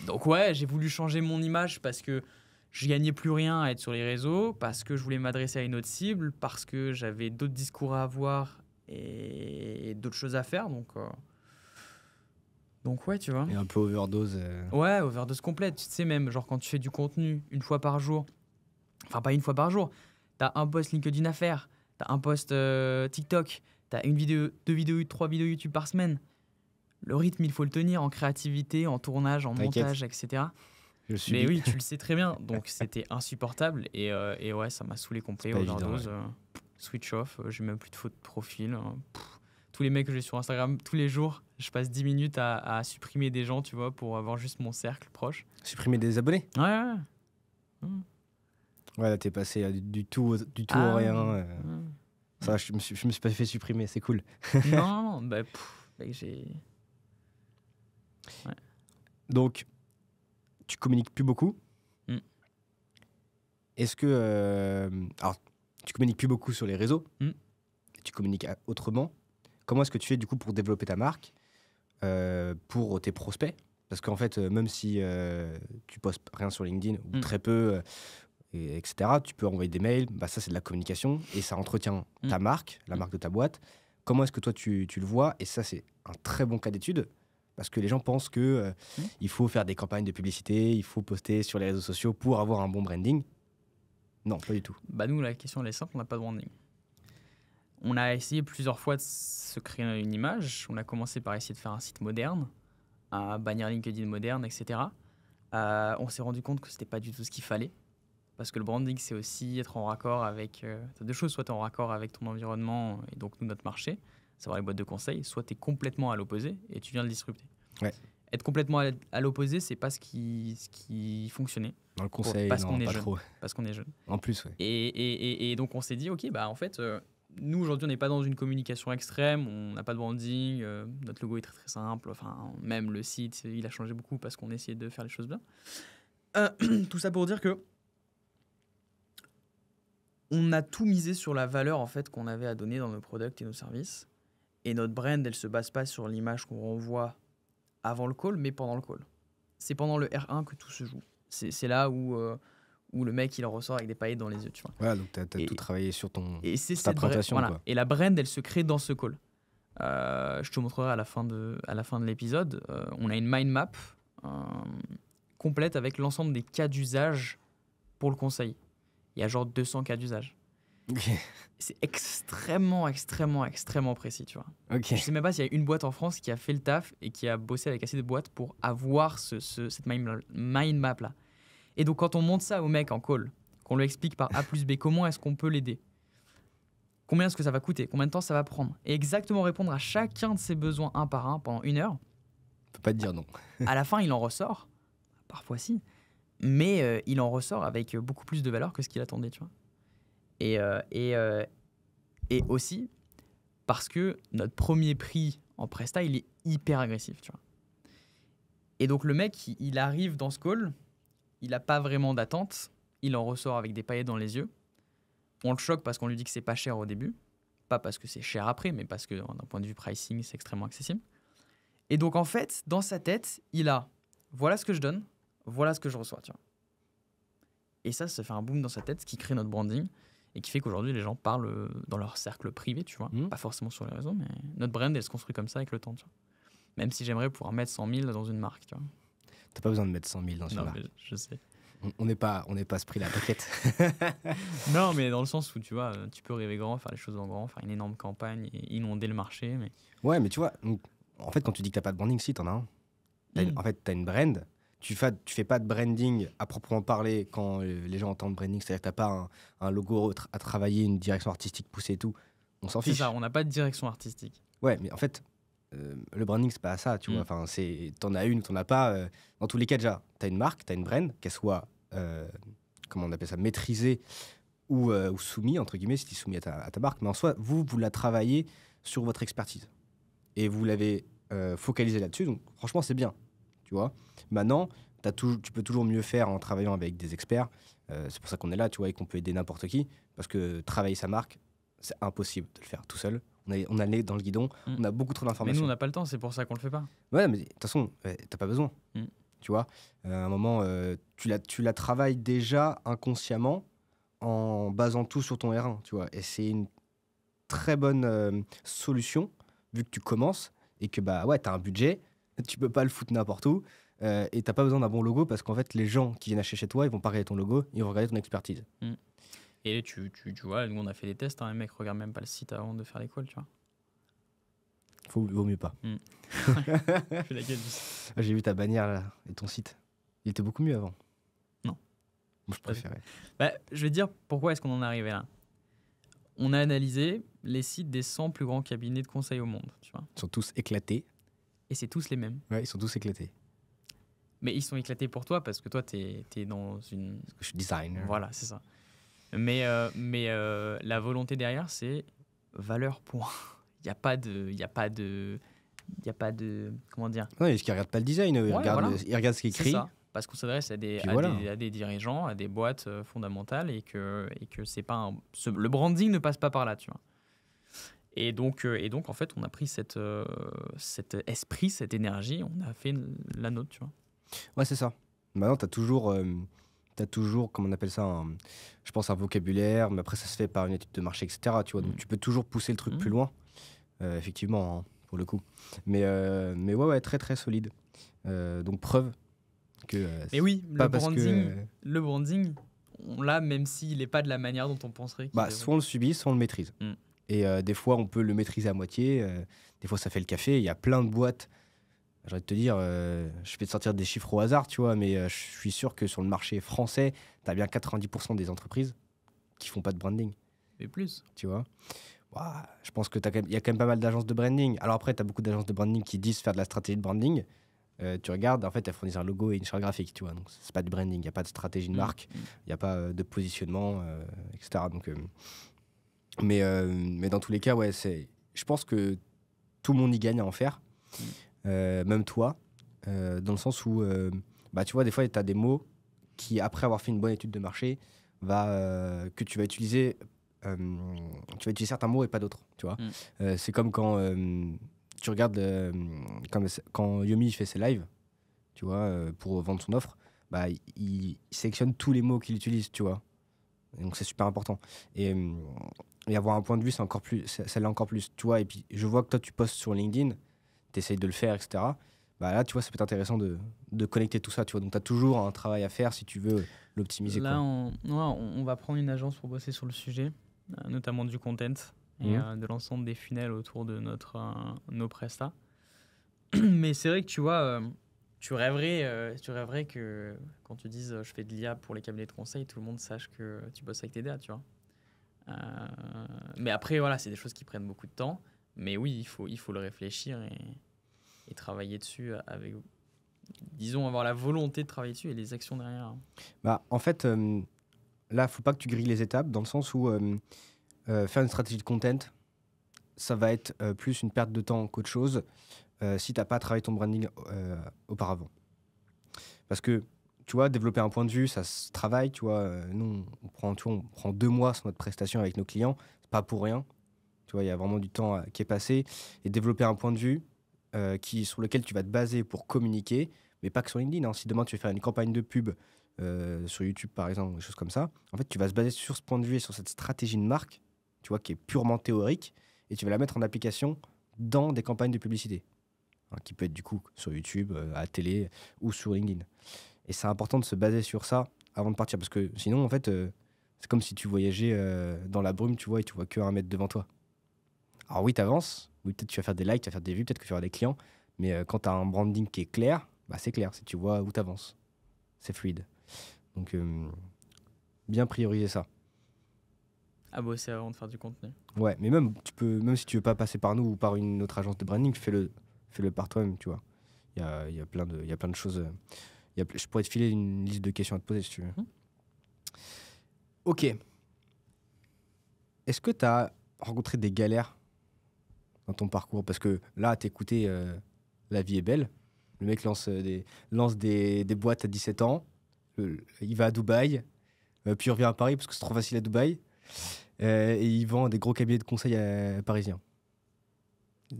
S1: Donc ouais, j'ai voulu changer mon image parce que je gagnais plus rien à être sur les réseaux, parce que je voulais m'adresser à une autre cible, parce que j'avais d'autres discours à avoir et d'autres choses à faire. Donc ouais, tu vois.
S2: Et un peu overdose.
S1: Ouais, overdose complète. Tu sais, même genre quand tu fais du contenu une fois par jour, enfin pas une fois par jour, t'as un post LinkedIn à faire, t'as un post TikTok, t'as une vidéo, 2 vidéos, 3 vidéos YouTube par semaine. Le rythme, il faut le tenir en créativité, en tournage, en montage, etc. Mais oui, tu le sais très bien. Donc c'était insupportable et ouais, ça m'a saoulé complet. Overdose, switch off, j'ai même plus de photos de profil. Tous les mecs que j'ai sur Instagram, tous les jours, je passe 10 minutes à supprimer des gens, tu vois, pour avoir juste mon cercle proche.
S2: Supprimer des abonnés?
S1: Ouais.
S2: Ouais, là, t'es passé du tout au rien. Ça, je me suis pas fait supprimer, c'est cool.
S1: Non, bah, j'ai... Ouais.
S2: Donc, tu communiques plus beaucoup. Est-ce que... alors, tu communiques plus beaucoup sur les réseaux. Tu communiques autrement. Comment est-ce que tu fais, du coup, pour développer ta marque, pour tes prospects? Parce qu'en fait, même si tu postes rien sur LinkedIn, ou très peu... etc. Tu peux envoyer des mails, bah ça c'est de la communication et ça entretient ta marque, la marque de ta boîte. Comment est-ce que toi tu le vois? Et ça c'est un très bon cas d'étude parce que les gens pensent que il faut faire des campagnes de publicité, il faut poster sur les réseaux sociaux pour avoir un bon branding. Non, pas du tout.
S1: Bah nous la question elle est simple, on n'a pas de branding. On a essayé plusieurs fois de se créer une image. On a commencé par essayer de faire un site moderne, un bannière LinkedIn moderne, etc. On s'est rendu compte que c'était pas du tout ce qu'il fallait. Parce que le branding, c'est aussi être en raccord avec... t'as deux choses, soit tu es en raccord avec ton environnement et donc notre marché, savoir les boîtes de conseil, soit tu es complètement à l'opposé et tu viens le disrupter.
S2: Ouais.
S1: Être complètement à l'opposé, c'est pas ce qui fonctionnait.
S2: Dans le conseil,
S1: parce
S2: non,
S1: qu'on est
S2: pas
S1: jeune.
S2: trop.
S1: Parce qu'on est jeune.
S2: En plus, ouais.
S1: Et donc on s'est dit, ok, bah en fait, nous aujourd'hui, on n'est pas dans une communication extrême, on n'a pas de branding, notre logo est très très simple, enfin même le site, il a changé beaucoup parce qu'on essayait de faire les choses bien. Tout ça pour dire que on a tout misé sur la valeur en fait qu'on avait à donner dans nos products et nos services. Et notre brand, elle se base pas sur l'image qu'on renvoie avant le call, mais pendant le call. C'est pendant le R1 que tout se joue. C'est là où le mec, il en ressort avec des paillettes dans les yeux, tu vois.
S2: Voilà, donc t'as
S1: Et-
S2: tout travaillé sur
S1: Et c'est
S2: ta
S1: cette
S2: présentation,
S1: voilà.
S2: quoi.
S1: Et la brand, elle se crée dans ce call. Je te montrerai à la fin de l'épisode. On a une mind map euh, complète avec l'ensemble des cas d'usage pour le conseil. Il y a genre 200 cas d'usage.
S2: Ok.
S1: C'est extrêmement, extrêmement, extrêmement précis, tu vois.
S2: Ok.
S1: Je sais même pas s'il y a une boîte en France qui a fait le taf et qui a bossé avec assez de boîtes pour avoir cette mind map là. Et donc quand on monte ça au mec en call, qu'on lui explique par A plus B comment est-ce qu'on peut l'aider, combien est-ce que ça va coûter, combien de temps ça va prendre, et exactement répondre à chacun de ses besoins un par un pendant 1 heure,
S2: On peut pas te dire non.
S1: à la fin il en ressort, parfois si, mais il en ressort avec beaucoup plus de valeur que ce qu'il attendait, tu vois. Et aussi parce que notre premier prix en presta, il est hyper agressif, tu vois. Et donc le mec, il arrive dans ce call, il n'a pas vraiment d'attente, il en ressort avec des paillettes dans les yeux. On le choque parce qu'on lui dit que c'est pas cher au début, pas parce que c'est cher après, mais parce que d'un point de vue pricing, c'est extrêmement accessible. Et donc en fait, dans sa tête, il a voilà ce que je donne, voilà ce que je reçois, tu vois. Et ça fait un boom dans sa tête, ce qui crée notre branding et qui fait qu'aujourd'hui les gens parlent dans leur cercle privé, tu vois, pas forcément sur les réseaux, mais notre brand elle se construit comme ça avec le temps, tu vois. Même si j'aimerais pouvoir mettre 100 000 dans une marque, tu vois.
S2: T'as pas besoin de mettre 100 000 dans ce
S1: Non,
S2: là.
S1: mais je sais.
S2: On n'est pas à ce prix-là, t'inquiète.
S1: Non, mais dans le sens où tu vois, tu peux rêver grand, faire les choses en grand, faire une énorme campagne et inonder le marché. Mais
S2: Ouais, mais tu vois, donc, en fait, quand tu dis que t'as pas de branding, si, t'en as un. En fait, t'as une brand. Tu fais pas de branding à proprement parler quand les gens entendent branding, c'est-à-dire que t'as pas un logo à travailler, une direction artistique poussée et tout. On s'en
S1: c'est
S2: fiche.
S1: ça, on n'a pas de direction artistique.
S2: Ouais, mais en fait, le branding, c'est pas ça, tu vois. Enfin, t'en as une ou t'en as pas. Dans tous les cas, déjà, t'as une marque, t'as une brand, qu'elle soit, comment on appelle ça, maîtrisée ou soumise, entre guillemets, si tu es soumis à ta marque. Mais en soi, vous la travaillez sur votre expertise. Et vous l'avez focalisé là-dessus. Donc, franchement, c'est bien, tu vois. Maintenant, tu peux toujours mieux faire en travaillant avec des experts. C'est pour ça qu'on est là, tu vois, et qu'on peut aider n'importe qui. Parce que travailler sa marque, c'est impossible de le faire tout seul. On a le nez dans le guidon, on a beaucoup trop
S1: Mais
S2: d'informations.
S1: nous, on n'a pas le temps, c'est pour ça qu'on le fait pas.
S2: Ouais, mais de toute façon, t'as pas besoin. Tu vois, à un moment, tu la travailles déjà inconsciemment en basant tout sur ton R1, tu vois. Et c'est une très bonne solution, vu que tu commences et que, bah ouais, t'as un budget, tu peux pas le foutre n'importe où, et t'as pas besoin d'un bon logo parce qu'en fait, les gens qui viennent acheter chez toi, ils vont pas regarder ton logo, ils vont regarder ton expertise.
S1: Et tu vois, nous, on a fait des tests, hein, les mecs regardent même pas le site avant de faire les calls, tu vois.
S2: Vaut mieux pas.
S1: Je fais laquelle du site.
S2: J'ai vu ta bannière là et ton site. Il était beaucoup mieux avant.
S1: Non.
S2: Moi, je préférais.
S1: Bah, je vais te dire pourquoi est-ce qu'on en est arrivé là. On a analysé les sites des 100 plus grands cabinets de conseil au monde, tu vois.
S2: Ils sont tous éclatés.
S1: Et c'est tous les mêmes.
S2: Ouais, ils sont tous éclatés.
S1: Mais ils sont éclatés pour toi parce que toi, t'es dans une...
S2: Parce que je suis designer.
S1: Voilà, c'est ça. Mais la volonté derrière, c'est valeur point. Il n'y a pas de... Comment dire?
S2: Ouais, parce qu'ils regardent pas le design, ils regardent ce qui est
S1: C'est
S2: écrit.
S1: ça. Parce qu'on s'adresse à des dirigeants, à des boîtes fondamentales et que c'est pas le branding ne passe pas par là, tu vois. Et donc en fait, on a pris cet esprit, cette énergie, on a fait la nôtre, tu vois.
S2: Ouais, c'est ça. Maintenant, t'as toujours, comment on appelle ça, je pense un vocabulaire, mais après ça se fait par une étude de marché, etc. Tu vois, donc tu peux toujours pousser le truc plus loin, effectivement, hein, pour le coup. Mais ouais, très très solide. Donc preuve que.
S1: Mais oui,
S2: pas
S1: le branding, on l'a même s'il n'est pas de la manière dont on penserait.
S2: Soit on le subit, soit on le maîtrise. Et des fois, on peut le maîtriser à moitié. Des fois, ça fait le café. Il y a plein de boîtes. J'ai envie de te dire, je vais te sortir des chiffres au hasard, tu vois, mais je suis sûr que sur le marché français, tu as bien 90% des entreprises qui font pas de branding.
S1: Et plus.
S2: Tu vois. Ouah, je pense qu'il y a quand même pas mal d'agences de branding. Alors après, tu as beaucoup d'agences de branding qui disent faire de la stratégie de branding. Tu regardes, en fait, elles fournissent un logo et une charte graphique, tu vois. Donc, c'est pas du branding. Il n'y a pas de stratégie de marque. Il n'y a pas de positionnement, etc. Donc, mais dans tous les cas, ouais, je pense que tout le monde y gagne à en faire. Même toi, dans le sens où, tu vois, des fois, tu as des mots qui, après avoir fait une bonne étude de marché, que tu vas utiliser tu vas utiliser certains mots et pas d'autres, tu vois. C'est comme quand tu regardes quand Yomi fait ses lives, tu vois, pour vendre son offre, bah, il sélectionne tous les mots qu'il utilise, tu vois. Et donc c'est super important. Et avoir un point de vue, ça l'est encore plus, tu vois. Et puis je vois que toi, tu postes sur LinkedIn, tu essayes de le faire, etc. Bah là, tu vois, ça peut être intéressant de connecter tout ça, tu vois. Donc tu as toujours un travail à faire si tu veux l'optimiser,
S1: Là,
S2: quoi.
S1: on va prendre une agence pour bosser sur le sujet, notamment du content et de l'ensemble des funnels autour de nos prestats. Mais c'est vrai que tu vois, tu rêverais que quand tu dises je fais de l'IA pour les cabinets de conseil, tout le monde sache que tu bosses avec TDA, tu vois. Mais après, voilà, c'est des choses qui prennent beaucoup de temps. Mais oui, il faut le réfléchir et travailler dessus avec, disons, avoir la volonté de travailler dessus et les actions derrière.
S2: Bah, en fait, là, faut pas que tu grilles les étapes dans le sens où faire une stratégie de content, ça va être plus une perte de temps qu'autre chose si tu n'as pas travaillé ton branding auparavant. Parce que, tu vois, développer un point de vue, ça se travaille, tu vois. Nous, on prend 2 mois sur notre prestation avec nos clients, c'est pas pour rien. Tu vois, il y a vraiment du temps qui est passé. Et développer un point de vue sur lequel tu vas te baser pour communiquer, mais pas que sur LinkedIn, hein. Si demain tu veux faire une campagne de pub sur YouTube, par exemple, des choses comme ça, en fait, tu vas se baser sur ce point de vue et sur cette stratégie de marque, tu vois, qui est purement théorique, et tu vas la mettre en application dans des campagnes de publicité, hein, qui peut être du coup sur YouTube, à la télé ou sur LinkedIn. Et c'est important de se baser sur ça avant de partir, parce que sinon, en fait, c'est comme si tu voyageais dans la brume, tu vois, et tu vois qu'un mètre devant toi. Alors oui, tu avances, oui, peut-être tu vas faire des likes, tu vas faire des vues, peut-être que tu auras des clients, mais quand tu as un branding qui est clair, bah, c'est clair, si tu vois où tu avances. C'est fluide. Donc, bien prioriser ça.
S1: À bosser avant de faire du contenu.
S2: Ouais, mais même si tu veux pas passer par nous ou par une autre agence de branding, fais-le par toi-même, tu vois. Il y a plein de choses. Je pourrais te filer une liste de questions à te poser si tu veux. Ok. Est-ce que tu as rencontré des galères dans ton parcours? Parce que là, à t'écouter, la vie est belle. Le mec lance des boîtes à 17 ans. Il va à Dubaï, puis il revient à Paris parce que c'est trop facile à Dubaï. Et il vend des gros cabinets de conseil parisiens.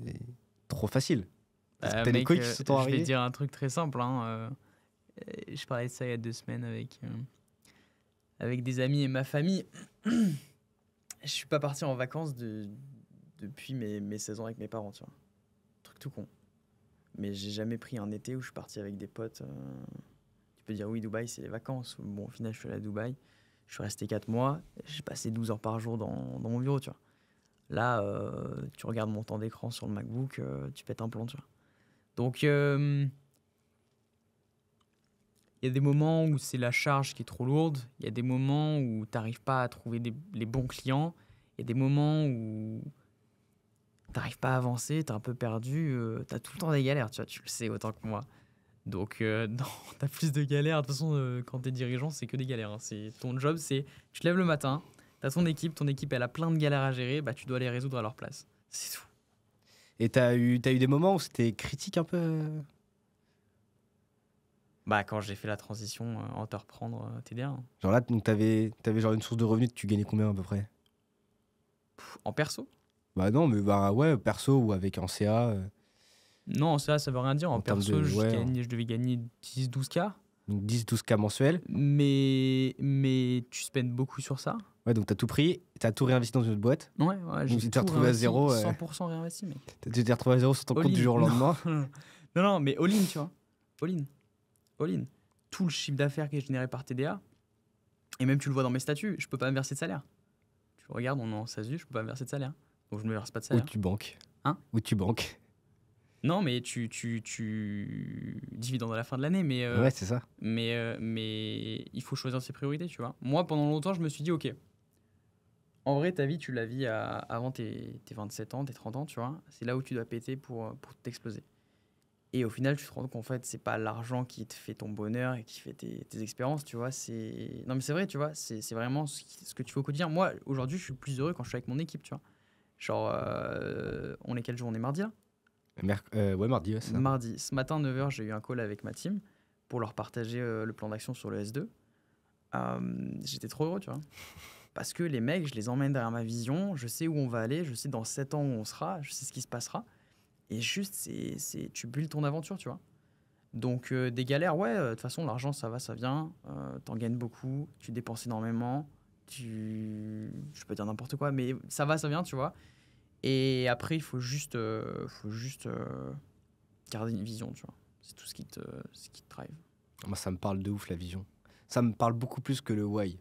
S2: Et trop facile. T'as les
S1: Mec,
S2: couilles qui sont
S1: je vais te
S2: arrivés.
S1: dire un truc très simple. Hein, je parlais de ça il y a 2 semaines avec des amis et ma famille. Je suis pas parti en vacances depuis mes 16 ans avec mes parents, tu vois. Truc tout con. Mais j'ai jamais pris un été où je suis parti avec des potes. Tu peux dire oui, Dubaï, c'est les vacances. Bon, au final, je suis allé à Dubaï. Je suis resté 4 mois. J'ai passé 12 heures par jour dans mon bureau, tu vois. Là, tu regardes mon temps d'écran sur le MacBook, tu pètes un plomb, tu vois. Donc, il y a des moments où c'est la charge qui est trop lourde. Il y a des moments où tu n'arrives pas à trouver les bons clients. Il y a des moments où tu n'arrives pas à avancer, tu es un peu perdu. Tu as tout le temps des galères, tu vois, tu le sais autant que moi. Donc, non, tu as plus de galères. De toute façon, quand tu es dirigeant, c'est que des galères. Hein. Ton job, c'est tu te lèves le matin, tu as ton équipe, elle a plein de galères à gérer, bah, tu dois les résoudre à leur place. C'est tout.
S2: Et t'as eu des moments où c'était critique un peu
S1: Bah, quand j'ai fait la transition, entreprendre TDA, hein.
S2: Genre là, donc t'avais genre une source de revenus, tu gagnais combien à peu près?
S1: En perso.
S2: Bah non, mais bah ouais, perso ou avec un CA.
S1: Non, ça veut rien dire. En
S2: En termes
S1: perso,
S2: de. Ouais,
S1: je devais gagner 10-12K.
S2: donc 10-12K mensuels.
S1: Mais tu spends beaucoup sur ça.
S2: Ouais, donc t'as tout pris, t'as tout réinvesti dans une autre boîte.
S1: Ouais,
S2: Donc
S1: j'ai
S2: tu t'es
S1: tout
S2: retrouvé à
S1: réinvesti,
S2: zéro.
S1: 100% réinvesti, mec.
S2: Tu t'es retrouvé à zéro sur ton
S1: All
S2: compte
S1: in.
S2: du jour au lendemain.
S1: Non, non, mais all-in, tu vois. All-in. All-in. Tout le chiffre d'affaires qui est généré par TDA, et même tu le vois dans mes statuts, je peux pas me verser de salaire. Tu regardes, on est en SASU, je peux pas me verser de salaire. Donc je me verse pas de
S2: Ou
S1: salaire.
S2: tu banques.
S1: Hein?
S2: Ou tu banques.
S1: Non, mais tu dividendes à la fin de l'année,
S2: Ouais, c'est ça.
S1: mais il faut choisir ses priorités, tu vois. Moi, pendant longtemps, je me suis dit, ok, en vrai, ta vie, tu la vis avant tes 27 ans, tes 30 ans, tu vois. C'est là où tu dois péter pour t'exploser. Et au final, tu te rends compte qu'en fait, c'est pas l'argent qui te fait ton bonheur et qui fait tes expériences, tu vois. Non, mais c'est vrai, tu vois, c'est vraiment ce que tu fais au quotidien. Moi, aujourd'hui, je suis plus heureux quand je suis avec mon équipe, tu vois. Genre, on est quel jour? On est mardi, là?
S2: Ouais, mardi, ouais, c'est ça.
S1: Mardi. Ce matin, 9h, j'ai eu un call avec ma team pour leur partager le plan d'action sur le S2. J'étais trop heureux, tu vois. Parce que les mecs, je les emmène derrière ma vision, je sais où on va aller, je sais dans 7 ans où on sera, je sais ce qui se passera. Et juste, tu bulles ton aventure, tu vois. Donc, des galères, ouais, de toute façon, l'argent, ça va, ça vient. T'en gagnes beaucoup, tu dépenses énormément. Je peux dire n'importe quoi, mais ça va, ça vient, tu vois. Et après, il faut juste, garder une vision, tu vois. C'est tout ce qui te drive.
S2: Moi, ça me parle de ouf, la vision. Ça me parle beaucoup plus que le why.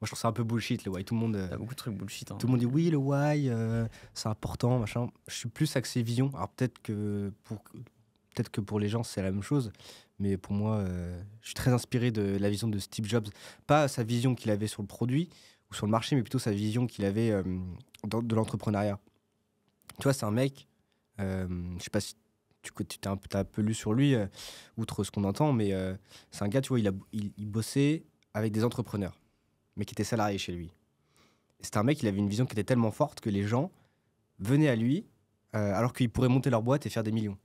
S2: Moi, je trouve ça un peu bullshit, le why. Tout le monde,
S1: T'as beaucoup de trucs bullshit. Hein.
S2: tout le monde dit oui, le why, c'est important, machin. Je suis plus axé vision. Alors, peut-être que pour les gens, c'est la même chose. Mais pour moi, je suis très inspiré de la vision de Steve Jobs. Pas sa vision qu'il avait sur le produit ou sur le marché, mais plutôt sa vision qu'il avait de l'entrepreneuriat. Tu vois, c'est un mec, je sais pas si t'as un peu lu sur lui, outre ce qu'on entend, mais c'est un gars, tu vois, il bossait avec des entrepreneurs, mais qui étaient salariés chez lui. Et c'était un mec, il avait une vision qui était tellement forte que les gens venaient à lui, alors qu'ils pourraient monter leur boîte et faire des millions.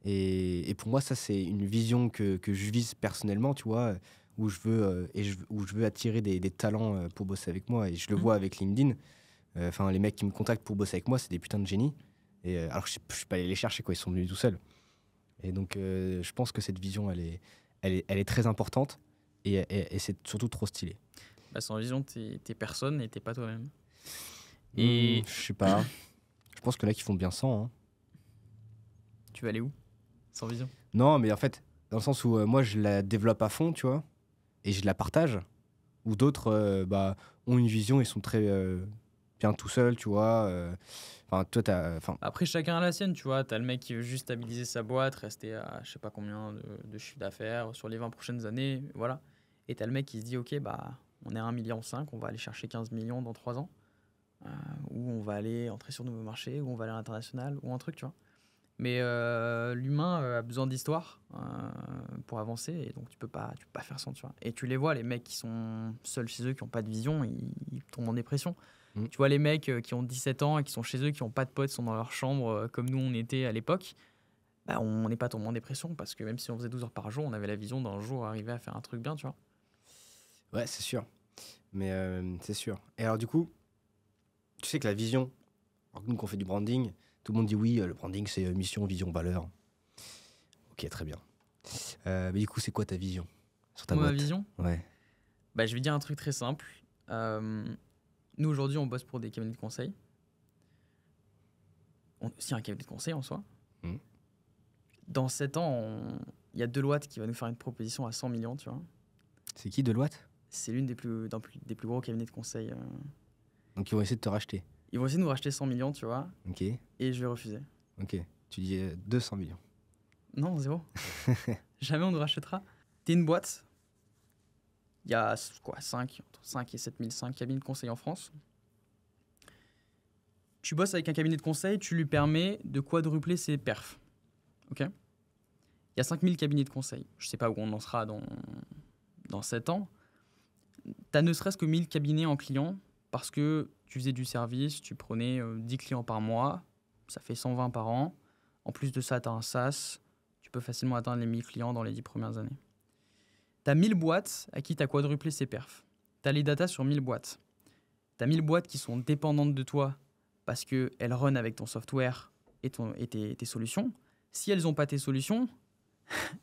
S2: Et pour moi, ça, c'est une vision que je vise personnellement, tu vois, où je veux attirer des talents pour bosser avec moi. Et je le vois avec LinkedIn. Enfin, les mecs qui me contactent pour bosser avec moi, c'est des putains de génies. Et alors, je suis pas allé les chercher, quoi. Ils sont venus tout seuls. Et donc, je pense que cette vision, elle est très importante. Et c'est surtout trop stylé.
S1: Bah, sans vision, t'es personne et t'es pas toi-même.
S2: Et je sais pas. Je pense que là, qu'ils font bien sans. Hein.
S1: Tu vas aller où sans vision?
S2: Non, mais en fait, dans le sens où moi, je la développe à fond, tu vois, et je la partage. Ou d'autres ont une vision et sont très bien tout seuls, tu vois. Enfin, toi,
S1: Après, chacun a la sienne, tu vois. T'as le mec qui veut juste stabiliser sa boîte, rester à je sais pas combien de chiffre d'affaires sur les 20 prochaines années, voilà. Et t'as le mec qui se dit, ok, bah, on est à 1,5 million, on va aller chercher 15 millions dans 3 ans, ou on va aller entrer sur de nouveaux marchés, ou on va aller à l'international, ou un truc, tu vois. Mais l'humain a besoin d'histoire pour avancer, et donc tu peux pas faire sans, tu vois. Et tu les vois, les mecs qui sont seuls chez eux, qui n'ont pas de vision, ils tombent en dépression. Tu vois les mecs qui ont 17 ans et qui sont chez eux, qui n'ont pas de potes, sont dans leur chambre comme nous on était à l'époque, bah, on n'est pas tombé en dépression parce que même si on faisait 12 heures par jour, on avait la vision d'un jour arriver à faire un truc bien, tu vois.
S2: Ouais, c'est sûr. Mais c'est sûr. Et alors, du coup, tu sais que la vision, alors que nous, qu'on fait du branding, tout le monde dit oui, le branding, c'est mission, vision, valeur. Ok, très bien. Mais du coup, c'est quoi ta vision sur ta
S1: Ma
S2: boîte?
S1: vision,
S2: Ouais.
S1: bah, je vais dire un truc très simple. Nous, aujourd'hui, on bosse pour des cabinets de conseil. On est aussi un cabinet de conseil en soi. Dans 7 ans, il y a Deloitte qui va nous faire une proposition à 100 millions, tu vois.
S2: C'est qui, Deloitte?
S1: C'est l'une des plus gros cabinets de conseil.
S2: Donc, ils vont essayer de te racheter.
S1: Ils vont essayer de nous racheter 100 millions, tu vois,
S2: Ok.
S1: et je vais refuser.
S2: Ok. Tu dis 200 millions.
S1: Non, zéro. Jamais on nous rachètera. T'es une boîte. Il y a quoi, entre 5 et 7005 cabinets de conseil en France. Tu bosses avec un cabinet de conseil, tu lui permets de quadrupler ses perfs. Ok. Il y a 5000 cabinets de conseil. Je ne sais pas où on en sera dans 7 ans. Tu as ne serait-ce que 1000 cabinets en clients parce que tu faisais du service, tu prenais 10 clients par mois, ça fait 120 par an. En plus de ça, tu as un SaaS, tu peux facilement atteindre les 1000 clients dans les 10 premières années. Tu as 1000 boîtes à qui tu as quadruplé ses perfs. Tu as les datas sur 1000 boîtes. Tu as 1000 boîtes qui sont dépendantes de toi parce qu'elles run avec ton software et tes solutions. Si elles n'ont pas tes solutions,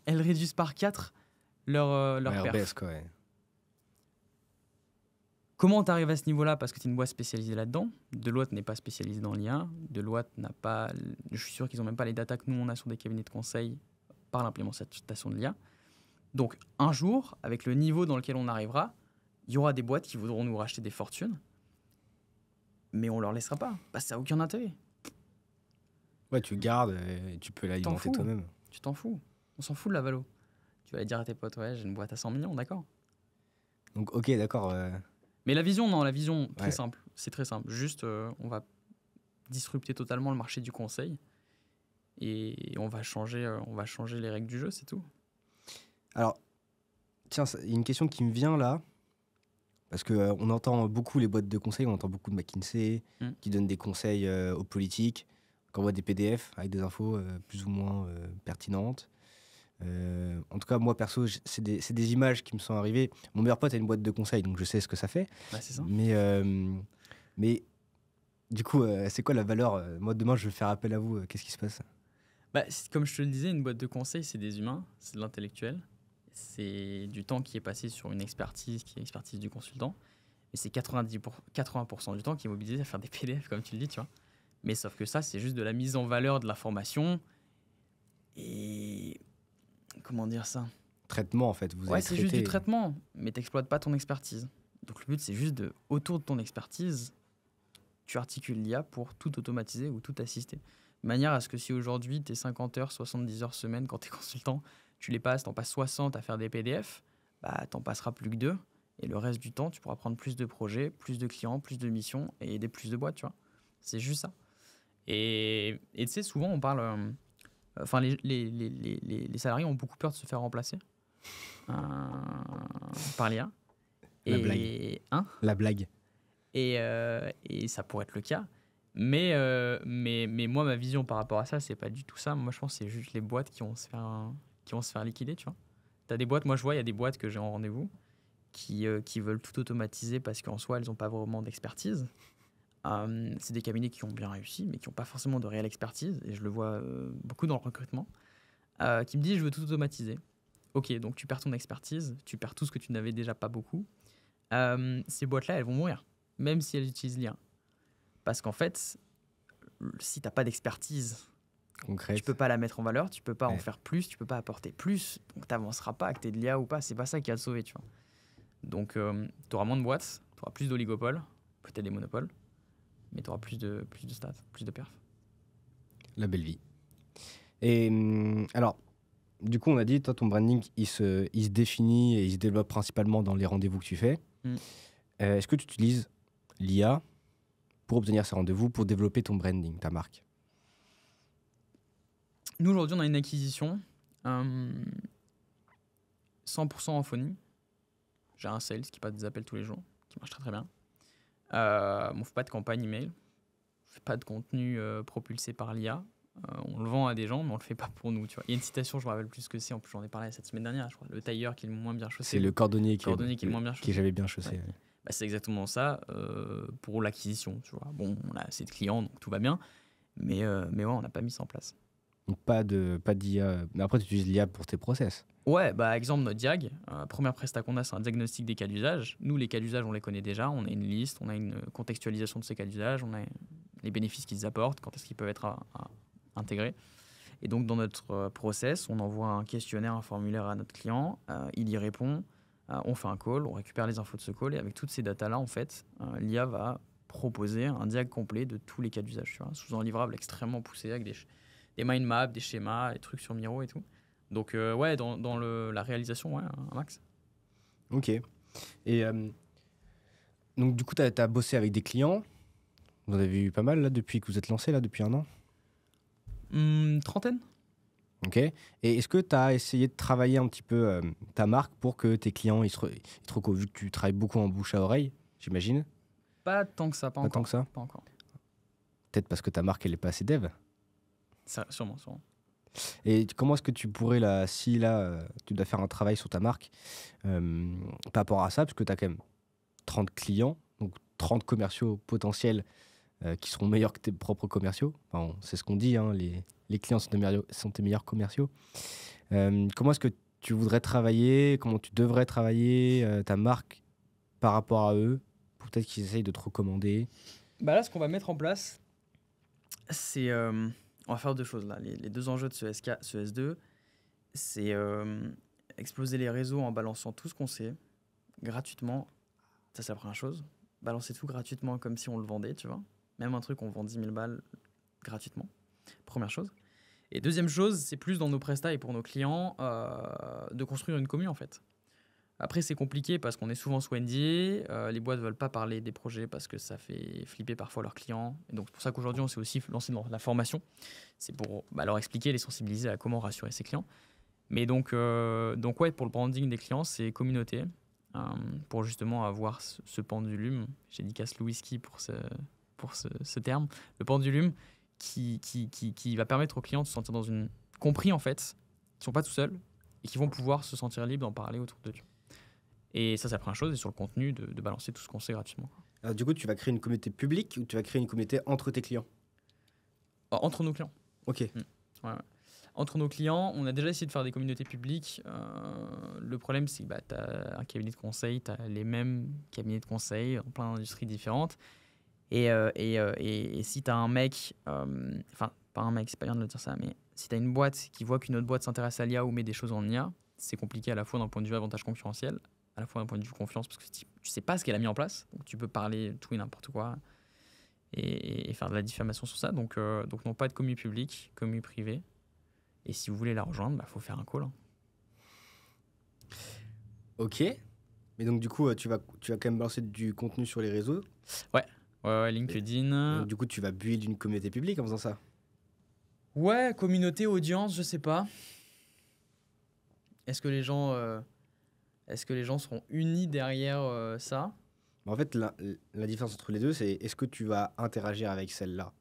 S1: elles réduisent par 4 leur perf.
S2: RBS, quoi, ouais.
S1: Comment tu arrives à ce niveau-là? Parce que tu es une boîte spécialisée là-dedans. Deloitte n'est pas spécialisée dans l'IA. Deloitte n'a pas... Je suis sûr qu'ils n'ont même pas les datas que nous, on a sur des cabinets de conseil par l'implémentation de l'IA. Donc, un jour, avec le niveau dans lequel on arrivera, il y aura des boîtes qui voudront nous racheter des fortunes, mais on ne leur laissera pas, parce que ça n'a aucun intérêt.
S2: Ouais, tu gardes et tu peux l'alimenter toi-même.
S1: Tu t'en fous. On s'en fout de la valo. Tu vas aller dire à tes potes, ouais, j'ai une boîte à 100 millions, d'accord.
S2: Donc, ok, d'accord.
S1: Mais la vision, non, la vision, très
S2: Ouais.
S1: simple. C'est très simple. Juste, on va disrupter totalement le marché du conseil et on va changer les règles du jeu, c'est tout.
S2: Alors, tiens, il y a une question qui me vient là. Parce qu'on entend beaucoup les boîtes de conseil, on entend beaucoup de McKinsey qui donnent des conseils aux politiques, qui envoient des PDF avec des infos plus ou moins pertinentes. En tout cas, moi, perso, c'est des images qui me sont arrivées. Mon meilleur pote a une boîte de conseil, donc je sais ce que ça fait.
S1: Bah, c'est ça.
S2: Mais du coup, c'est quoi la valeur moi, demain, je vais faire appel à vous. Qu'est-ce qui se passe?
S1: Bah, comme je te le disais, une boîte de conseil, c'est des humains, c'est de l'intellectuel, c'est du temps qui est passé sur une expertise qui est l'expertise du consultant. Et c'est 80% du temps qui est mobilisé à faire des PDF, comme tu le dis, tu vois. Mais sauf que ça, c'est juste de la mise en valeur de l'information. Et comment dire ça?
S2: Traitement, en fait. Vous
S1: Ouais,
S2: avez
S1: c'est juste du
S2: traité.
S1: traitement, mais t'exploites pas ton expertise. Donc le but, c'est juste de, autour de ton expertise, tu articules l'IA pour tout automatiser ou tout assister. De manière à ce que si aujourd'hui, tu es 50 heures, 70 heures semaine quand tu es consultant, tu les passes, tu en passes 60 à faire des PDF, bah, tu n'en passeras plus que 2. Et le reste du temps, tu pourras prendre plus de projets, plus de clients, plus de missions et aider plus de boîtes, tu vois. C'est juste ça. Et tu sais, souvent, on parle. Enfin, les salariés ont beaucoup peur de se faire remplacer euh, par l'IA.
S2: La blague.
S1: Et, hein,
S2: La blague.
S1: et ça pourrait être le cas. Mais moi, ma vision par rapport à ça, c'est pas du tout ça. Moi, je pense que c'est juste les boîtes qui vont se faire liquider, tu vois. T'as des boîtes, moi je vois, il y a des boîtes que j'ai en rendez-vous qui veulent tout automatiser parce qu'en soi, elles n'ont pas vraiment d'expertise. C'est des cabinets qui ont bien réussi, mais qui n'ont pas forcément de réelle expertise. Et je le vois beaucoup dans le recrutement. Qui me disent, je veux tout automatiser. Ok, donc tu perds ton expertise, tu perds tout ce que tu n'avais déjà pas beaucoup. Ces boîtes-là, elles vont mourir, même si elles utilisent l'IA. Parce qu'en fait, si tu n'as pas d'expertise,
S2: Concrète.
S1: tu peux pas la mettre en valeur, tu peux pas en
S2: Ouais.
S1: faire plus, tu peux pas apporter plus. Donc tu n'avanceras pas, que tu de l'IA ou pas. C'est pas ça qui va te sauver, tu vois. Donc tu auras moins de boîtes, tu auras plus d'oligopoles, peut-être des monopoles, mais tu auras plus de stats, plus de perfs.
S2: La belle vie. Et alors, du coup, on a dit, toi, ton branding, il se définit et il se développe principalement dans les rendez-vous que tu fais.
S1: Mm.
S2: Est-ce que tu utilises l'IA pour obtenir ces rendez-vous, pour développer ton branding, ta marque?
S1: Nous, aujourd'hui, on a une acquisition 100% en phonie. J'ai un sales qui passe des appels tous les jours, qui marche très très bien. On ne fait pas de campagne email, on ne fait pas de contenu propulsé par l'IA. On le vend à des gens, mais on le fait pas pour nous. Tu vois. Il y a une citation, je me rappelle plus ce que c'est. En plus, j'en ai parlé cette semaine dernière. Je crois le tailleur qui est le moins bien chaussé.
S2: C'est le cordonnier qui
S1: est le moins bien chaussé.
S2: qui est jamais bien chaussé.
S1: Ouais. Bah, c'est exactement ça pour l'acquisition. Tu vois. Bon, on a assez de clients, donc tout va bien. Mais ouais, on n'a pas mis ça en place.
S2: Donc pas d'IA. Mais après, tu utilises l'IA pour tes process.
S1: Ouais, bah exemple, notre diag, première presta qu'on a, c'est un diagnostic des cas d'usage. Nous, les cas d'usage, on les connaît déjà. On a une liste, on a une contextualisation de ces cas d'usage, on a les bénéfices qu'ils apportent, quand est-ce qu'ils peuvent être intégrés. Et donc, dans notre process, on envoie un questionnaire, un formulaire à notre client, il y répond, on fait un call, on récupère les infos de ce call, et avec toutes ces datas-là, en fait, l'IA va proposer un diag complet de tous les cas d'usage, tu vois, sous un livrable extrêmement poussé, avec des mind maps, des schémas, des trucs sur Miro et tout. Donc, ouais, dans la réalisation, ouais, un max.
S2: Ok. Et donc, du coup, tu as bossé avec des clients. Vous en avez eu pas mal là, depuis que vous êtes lancé, là, depuis un an.
S1: Trentaine.
S2: Ok. Et est-ce que tu as essayé de travailler un petit peu ta marque pour que tes clients ils te recommandent, vu que tu travailles beaucoup en bouche à oreille, j'imagine?
S1: Pas tant que ça, pas
S2: Pas
S1: encore.
S2: tant que ça?
S1: Pas encore.
S2: Peut-être parce que ta marque, elle est pas assez dev.
S1: Sûrement.
S2: Et comment est-ce que tu pourrais, là, si là, tu dois faire un travail sur ta marque par rapport à ça, parce que tu as quand même 30 clients, donc 30 commerciaux potentiels qui seront meilleurs que tes propres commerciaux. Enfin, c'est ce qu'on dit, hein, les clients sont tes meilleurs commerciaux. Comment est-ce que tu voudrais travailler, comment tu devrais travailler ta marque par rapport à eux, pour peut-être qu'ils essayent de te recommander?
S1: Bah là, ce qu'on va mettre en place, c'est... on va faire deux choses là. Les deux enjeux de ce S2, c'est exploser les réseaux en balançant tout ce qu'on sait gratuitement. Ça, c'est la première chose. Balancer tout gratuitement comme si on le vendait, tu vois. Même un truc, on vend 10 000 balles gratuitement. Première chose. Et deuxième chose, c'est plus dans nos prestats et pour nos clients de construire une commune en fait. Après, c'est compliqué parce qu'on est souvent sous NDA. Les boîtes ne veulent pas parler des projets parce que ça fait flipper parfois leurs clients. Et donc, c'est pour ça qu'aujourd'hui, on s'est aussi lancé dans la formation. C'est pour leur expliquer, les sensibiliser à comment rassurer ses clients. Mais donc ouais, pour le branding des clients, c'est communauté. Pour justement avoir ce pendulum. J'ai dit casse le whisky pour ce terme. Le pendulum qui va permettre aux clients de se sentir compris en fait qui sont pas tout seuls et qui vont pouvoir se sentir libres d'en parler autour d'eux. Et ça, c'est la première chose. Et sur le contenu, de balancer tout ce qu'on sait gratuitement.
S2: Alors, du coup, tu vas créer une communauté publique ou tu vas créer une communauté entre tes clients?
S1: Entre nos clients.
S2: Ok.
S1: Ouais. Entre nos clients, on a déjà essayé de faire des communautés publiques. Le problème, c'est que tu as un cabinet de conseil, tu as les mêmes cabinets de conseil en plein d'industries différentes. Et si tu as un mec, enfin, pas un mec, c'est pas bien de le dire ça, mais si tu as une boîte qui voit qu'une autre boîte s'intéresse à l'IA ou met des choses en IA, c'est compliqué à la fois d'un point de vue avantage concurrentiel, à la fois d'un point de vue confiance, parce que tu sais pas ce qu'elle a mis en place, donc tu peux parler tout et n'importe quoi et faire de la diffamation sur ça. Donc non, pas de commu public, commu privé. Et si vous voulez la rejoindre, faut faire un call. Hein.
S2: Ok. Mais donc, du coup, tu vas quand même balancer du contenu sur les réseaux.
S1: Ouais, LinkedIn.
S2: Donc, du coup, tu vas build une communauté publique en faisant ça.
S1: Ouais, communauté, audience, je sais pas. Est-ce que les gens seront unis derrière ça?
S2: En fait, la différence entre les deux, c'est est-ce que tu vas interagir avec celle-là?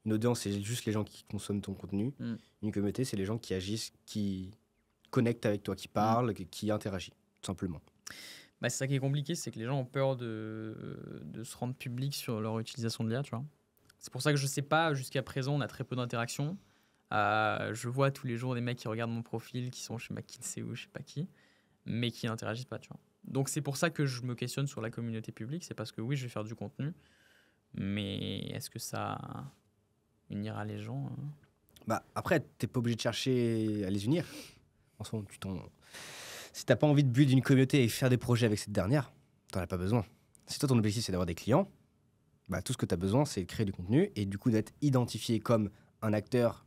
S2: Une audience, c'est juste les gens qui consomment ton contenu. Une communauté, c'est les gens qui agissent, qui connectent avec toi, qui parlent, qui interagissent, tout simplement.
S1: C'est ça qui est compliqué, c'est que les gens ont peur de se rendre public sur leur utilisation de l'IA, tu vois. C'est pour ça que je sais pas, jusqu'à présent, on a très peu d'interactions. Je vois tous les jours des mecs qui regardent mon profil, qui sont chez McKinsey ou je sais pas qui, mais qui n'interagissent pas, tu vois. Donc c'est pour ça que je me questionne sur la communauté publique, c'est parce que oui, je vais faire du contenu, mais est-ce que ça unira les gens?
S2: Après, t'es pas obligé de chercher à les unir. En ce moment, si t'as pas envie de build une communauté et faire des projets avec cette dernière, t'en as pas besoin. Si toi, ton objectif, c'est d'avoir des clients, tout ce que t'as besoin, c'est de créer du contenu et du coup d'être identifié comme un acteur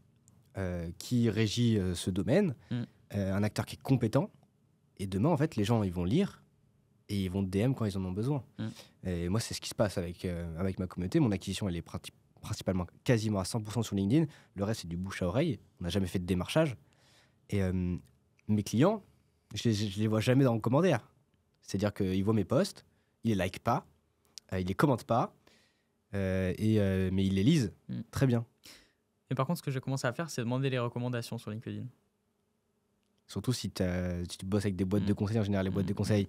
S2: qui régit ce domaine, un acteur qui est compétent. Et demain, en fait, les gens, ils vont lire et ils vont te DM quand ils en ont besoin. Et moi, c'est ce qui se passe avec ma communauté. Mon acquisition, elle est principalement quasiment à 100% sur LinkedIn. Le reste, c'est du bouche à oreille. On n'a jamais fait de démarchage. Et mes clients, je les vois jamais dans le commentaire. C'est-à-dire qu'ils voient mes posts, ils les likent pas, ils les commentent pas, mais ils les lisent très bien.
S1: Et par contre, ce que j'ai commencé à faire, c'est demander les recommandations sur LinkedIn.
S2: Surtout si tu bosses avec des boîtes de conseil, en général, les boîtes de conseil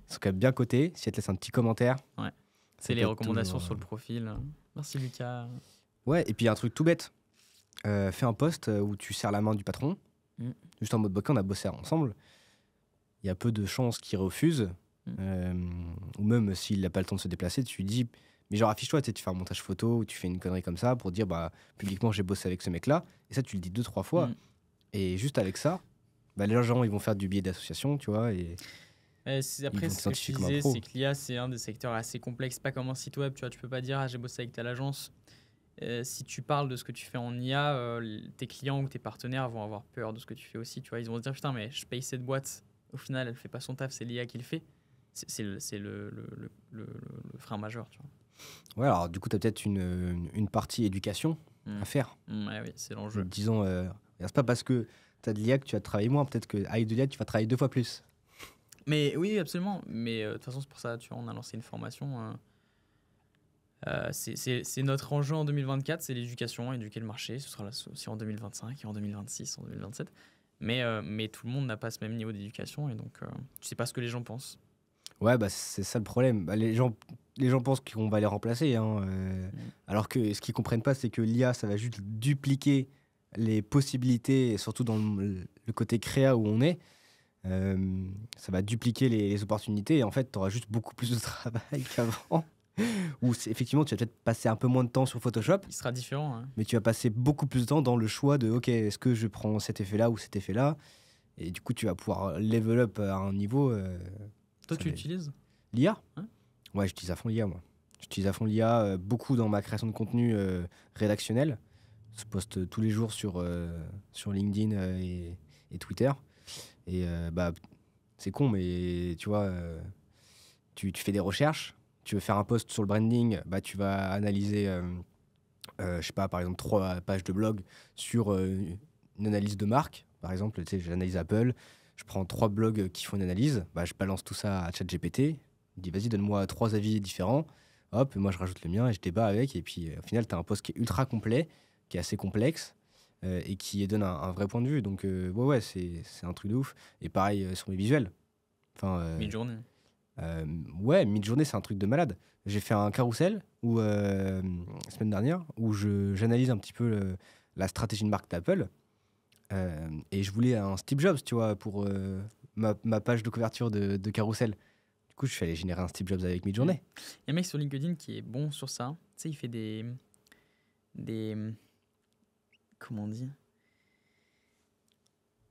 S2: sont quand même bien cotées. Si elles te laissent un petit commentaire.
S1: Ouais. C'est les recommandations sur le profil. Merci Lucas.
S2: Ouais, et puis il y a un truc tout bête. Fais un post où tu serres la main du patron. Juste en mode on a bossé ensemble. Il y a peu de chances qu'il refuse. Ou même s'il n'a pas le temps de se déplacer, tu lui dis. Mais genre, affiche-toi, tu fais un montage photo ou tu fais une connerie comme ça pour dire publiquement j'ai bossé avec ce mec-là. Et ça, tu le dis 2-3 fois. Et juste avec ça. Les gens, ils vont faire du biais d'association, tu vois.
S1: Après, ce que je disais, c'est que l'IA, c'est un des secteurs assez complexes. Pas comme un site web, tu vois. Tu peux pas dire, j'ai bossé avec telle agence. Si tu parles de ce que tu fais en IA, tes clients ou tes partenaires vont avoir peur de ce que tu fais aussi, tu vois. Ils vont se dire, putain, mais je paye cette boîte. Au final, elle fait pas son taf, c'est l'IA qui le fait. C'est le frein majeur, tu vois.
S2: Ouais, alors du coup, tu as peut-être une partie éducation à faire.
S1: Ouais, oui, c'est l'enjeu.
S2: Disons, c'est pas parce que tu as de l'IA que tu vas travailler moins. Peut-être qu'avec de l'IA, tu vas travailler 2 fois plus.
S1: Mais oui, absolument. Mais de toute façon, c'est pour ça, tu vois, on a lancé une formation. C'est notre enjeu en 2024, c'est l'éducation, éduquer le marché. Ce sera là aussi en 2025, et en 2026, en 2027. Mais tout le monde n'a pas ce même niveau d'éducation et donc tu sais pas ce que les gens pensent.
S2: Ouais, c'est ça le problème. Les gens pensent qu'on va les remplacer. Alors que ce qu'ils comprennent pas, c'est que l'IA, ça va juste dupliquer les possibilités, surtout dans le côté créa où on est. Ça va dupliquer les opportunités et en fait, tu auras juste beaucoup plus de travail qu'avant. Où effectivement, tu vas peut-être passer un peu moins de temps sur Photoshop.
S1: Il sera différent. Hein.
S2: Mais tu vas passer beaucoup plus de temps dans le choix de OK, est-ce que je prends cet effet-là ou cet effet-là? Et du coup, tu vas pouvoir level up à un niveau.
S1: Toi, tu utilises
S2: l'IA? Ouais, j'utilise à fond l'IA, moi. J'utilise à fond l'IA beaucoup dans ma création de contenu rédactionnel. Je poste tous les jours sur LinkedIn et Twitter. Et c'est con, mais tu vois, tu fais des recherches. Tu veux faire un post sur le branding, tu vas analyser, je sais pas, par exemple, 3 pages de blog sur une analyse de marque. Par exemple, tu sais, j'analyse Apple, je prends 3 blogs qui font une analyse, je balance tout ça à ChatGPT, je dis vas-y, donne-moi 3 avis différents, hop, moi je rajoute le mien et je débat avec, et puis au final, tu as un post qui est ultra complet, qui est assez complexe, et qui donne un vrai point de vue. Donc, ouais, c'est un truc de ouf. Et pareil sur mes visuels. Enfin,
S1: Mid-journée.
S2: ouais, Midjourney, c'est un truc de malade. J'ai fait un carrousel la semaine dernière où j'analyse un petit peu la stratégie de marque d'Apple. Et je voulais un Steve Jobs, tu vois, pour ma page de couverture de carrousel. Du coup, je suis allé générer un Steve Jobs avec Midjourney.
S1: Il y a un mec sur LinkedIn qui est bon sur ça. Tu sais, il fait des comment on dit?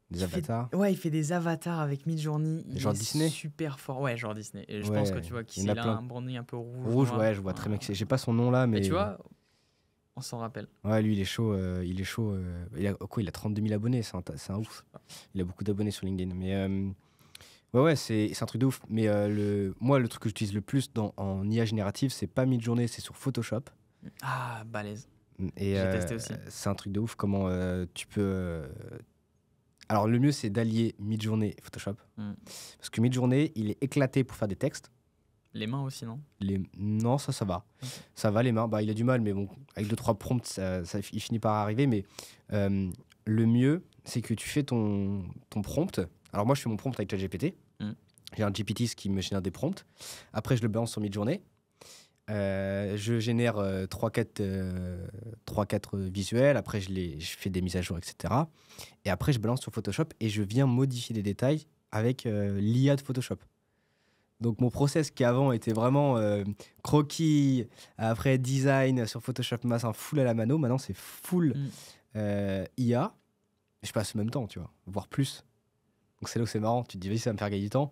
S2: Des
S1: Il fait,
S2: avatars.
S1: ouais, il fait des avatars avec Midjourney. Il
S2: Genre
S1: est
S2: Disney.
S1: super fort. Ouais, genre Disney. Et je
S2: Ouais,
S1: pense que tu vois
S2: il y en a
S1: qu'il a
S2: plein.
S1: un branding un peu rouge.
S2: Rouge,
S1: noir.
S2: ouais, je vois très bien que c'est. J'ai pas son nom là, mais.
S1: Mais tu vois, on s'en rappelle.
S2: Ouais, lui, il est chaud. Il est chaud. Il a 32 000 abonnés, c'est un
S1: Je
S2: ouf.
S1: sais pas.
S2: Il a beaucoup d'abonnés sur LinkedIn. Mais ouais, c'est un truc de ouf. Mais moi, le truc que j'utilise le plus en IA générative, c'est pas Midjourney, c'est sur Photoshop.
S1: Ah, balèze.
S2: Et
S1: J'ai testé aussi.
S2: c'est un truc de ouf comment tu peux. Alors, le mieux, c'est d'allier Midjourney et Photoshop. Parce que Midjourney, il est éclaté pour faire des textes.
S1: Les mains aussi, non?
S2: Non, ça va.
S1: Ok.
S2: Ça va, les mains. Bah, il a du mal, mais bon, avec 2-3 prompts, il finit par arriver. Mais le mieux, c'est que tu fais ton prompt. Alors, moi, je fais mon prompt avec ChatGPT. J'ai un GPT qui me génère des prompts. Après, je le balance sur Midjourney. Je génère 3-4 visuels. Après, je fais des mises à jour, etc. Et après, je balance sur Photoshop et je viens modifier des détails avec l'IA de Photoshop. Donc, mon process qui avant était vraiment croquis, après design sur Photoshop Max, full à la mano, maintenant c'est full IA. Je passe le même temps, tu vois, voire plus. Donc, c'est là où c'est marrant. Tu te dis, vas-y, ça va me faire gagner du temps.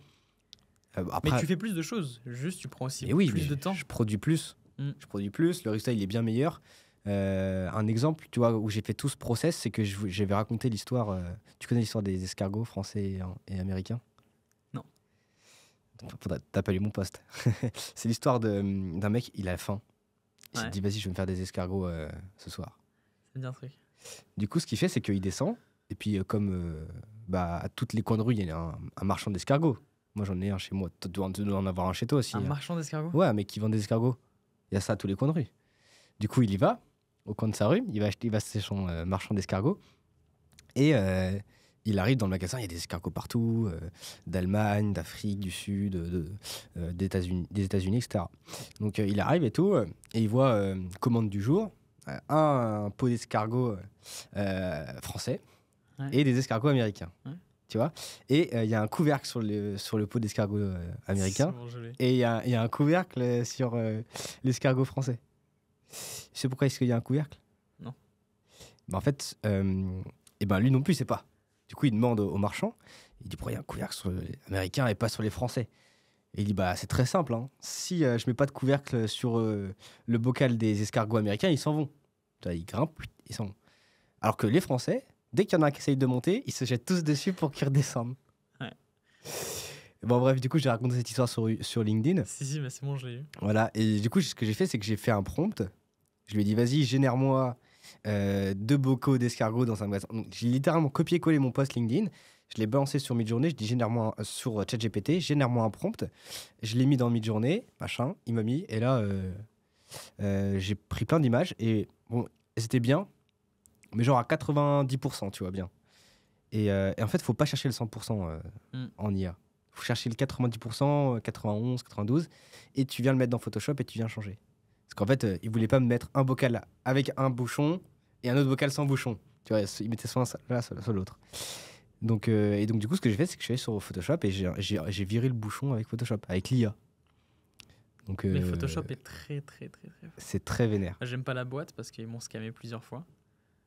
S2: Après,
S1: Mais tu fais plus de choses. Juste, tu prends aussi
S2: mais oui,
S1: plus
S2: mais
S1: de temps.
S2: je produis plus. Je produis plus, le résultat il est bien meilleur. Un exemple, tu vois, où j'ai fait tout ce process, c'est que j'avais raconté l'histoire. Tu connais l'histoire des escargots français et américains?
S1: Non.
S2: T'as pas lu mon post. C'est l'histoire d'un mec, il a faim. Il s'est
S1: Ouais.
S2: dit, vas-y, je vais me faire des escargots ce soir.
S1: C'est bien un truc.
S2: Du coup, ce qu'il fait, c'est qu'il descend. Et puis, à toutes les coins de rue, il y a un marchand d'escargots. Moi, j'en ai un chez moi. Tu dois en avoir un chez toi aussi.
S1: Un marchand d'escargots?
S2: Ouais, un mec qui vend des escargots. Il y a ça à tous les coins de rue. Du coup, il y va, au coin de sa rue. Il va acheter son marchand d'escargots. Et il arrive dans le magasin, il y a des escargots partout, d'Allemagne, d'Afrique du Sud, des États-Unis, etc. Donc, il arrive et tout, et il voit commande du jour, un pot d'escargots français et des escargots américains. Tu vois, et il y a un couvercle sur le pot d'escargot américain, et il y a un couvercle sur l'escargot français. Tu sais pourquoi est-ce qu'il y a un couvercle?
S1: Non.
S2: En fait, lui non plus, il sait pas. Du coup, il demande au marchand, il dit pourquoi il y a un couvercle sur les américains et pas sur les français? Et il dit c'est très simple, hein. Si je mets pas de couvercle sur le bocal des escargots américains, ils s'en vont. Ils grimpent, ils s'en vont. Alors que les Français, dès qu'il y en a un qui essaye de monter, ils se jettent tous dessus pour qu'ils redescendent.
S1: Ouais.
S2: Bon, bref, du coup, j'ai raconté cette histoire sur LinkedIn.
S1: Si, mais c'est bon, je l'ai eu.
S2: Voilà, et du coup, ce que j'ai fait, c'est que j'ai fait un prompt. Je lui ai dit, vas-y, génère-moi 2 bocaux d'escargots dans un magasin. Donc, j'ai littéralement copié-collé mon post LinkedIn. Je l'ai balancé sur Midjourney. Je dis, génère-moi sur ChatGPT, génère-moi un prompt. Je l'ai mis dans Midjourney, machin. Il m'a mis, et là, j'ai pris plein d'images. Et bon, c'était bien, mais genre à 90%, tu vois bien. Et en fait, il faut pas chercher le 100% en IA. Il faut chercher le 90%, 91, 92, et tu viens le mettre dans Photoshop et tu viens changer. Parce qu'en fait, il voulait pas me mettre un bocal avec un bouchon et un autre bocal sans bouchon. Tu vois, il mettait soit l'un, soit l'autre. Donc, du coup, ce que j'ai fait, c'est que je suis allé sur Photoshop et j'ai viré le bouchon avec Photoshop, avec l'IA. Donc,
S1: Mais Photoshop est très, très, très, très fort.
S2: c'est très vénère.
S1: J'aime pas la boîte parce qu'ils m'ont scammé plusieurs fois.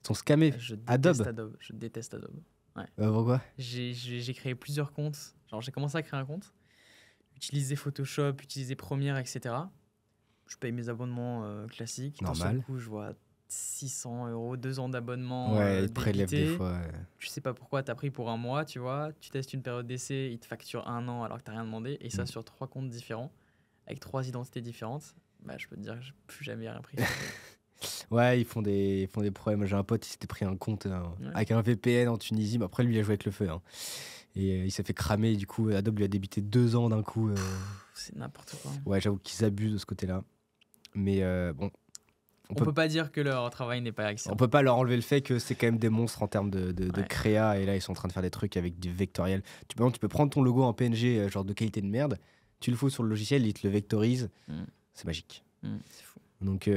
S2: Ils sont scammés.
S1: Je déteste
S2: Adobe.
S1: Adobe. Je déteste Adobe. Ouais.
S2: Pourquoi?
S1: J'ai créé plusieurs comptes. Genre, j'ai commencé à créer un compte, utiliser Photoshop, utiliser Premiere, etc. Je paye mes abonnements classiques.
S2: Normal.
S1: D'un seul coup, je vois 600 €, 2 ans d'abonnement.
S2: Ouais, ils te prélèvent des
S1: débité.
S2: fois.
S1: Je sais pas pourquoi, t'as pris pour un mois, tu vois. Tu testes une période d'essai, ils te facturent 1 an alors que t'as rien demandé. Et ça sur 3 comptes différents, avec 3 identités différentes. Bah, je peux te dire que j'ai plus jamais rien pris.
S2: Ouais, ils font des problèmes. J'ai un pote, il s'était pris un compte avec un VPN en Tunisie, mais après lui, il a joué avec le feu. Hein. Et il s'est fait cramer, du coup, Adobe lui a débité 2 ans d'un coup.
S1: C'est n'importe quoi.
S2: Ouais, j'avoue qu'ils abusent de ce côté-là. Mais bon,
S1: On peut pas dire que leur travail n'est pas excellent.
S2: On peut pas leur enlever le fait que c'est quand même des monstres en termes de
S1: Ouais.
S2: créa, et là ils sont en train de faire des trucs avec du vectoriel. Par exemple, tu peux prendre ton logo en PNG, genre de qualité de merde, tu le fous sur le logiciel, il te le vectorise,
S1: Mm.
S2: c'est magique.
S1: C'est fou.
S2: Donc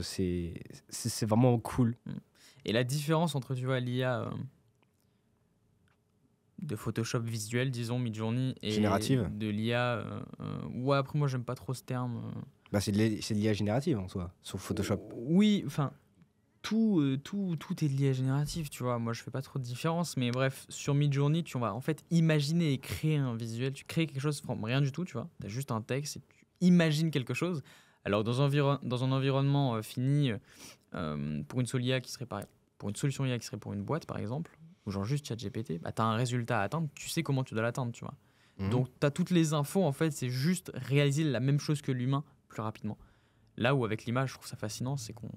S2: c'est vraiment cool.
S1: Et la différence entre, tu vois, l'IA de Photoshop visuel, disons, Midjourney, et
S2: Générative.
S1: de l'IA... ouais, après, moi, j'aime pas trop ce terme.
S2: Bah, c'est de l'IA générative en soi, sur Photoshop.
S1: Oui, enfin, tout est de l'IA générative, tu vois. Moi, je fais pas trop de différence, mais bref, sur Midjourney, tu vas en fait imaginer et créer un visuel. Tu crées quelque chose from rien du tout, tu vois. Tu as juste un texte et tu imagines quelque chose. Alors, dans un environnement fini, pour une seule IA qui serait pareil, pour une solution IA qui serait pour une boîte, par exemple, ou genre juste ChatGPT, bah, tu as un résultat à atteindre, tu sais comment tu dois l'atteindre, tu vois.
S2: Mhm.
S1: Donc, tu as toutes les infos, en fait, c'est juste réaliser la même chose que l'humain plus rapidement. Là où avec l'image, je trouve ça fascinant, c'est qu'on...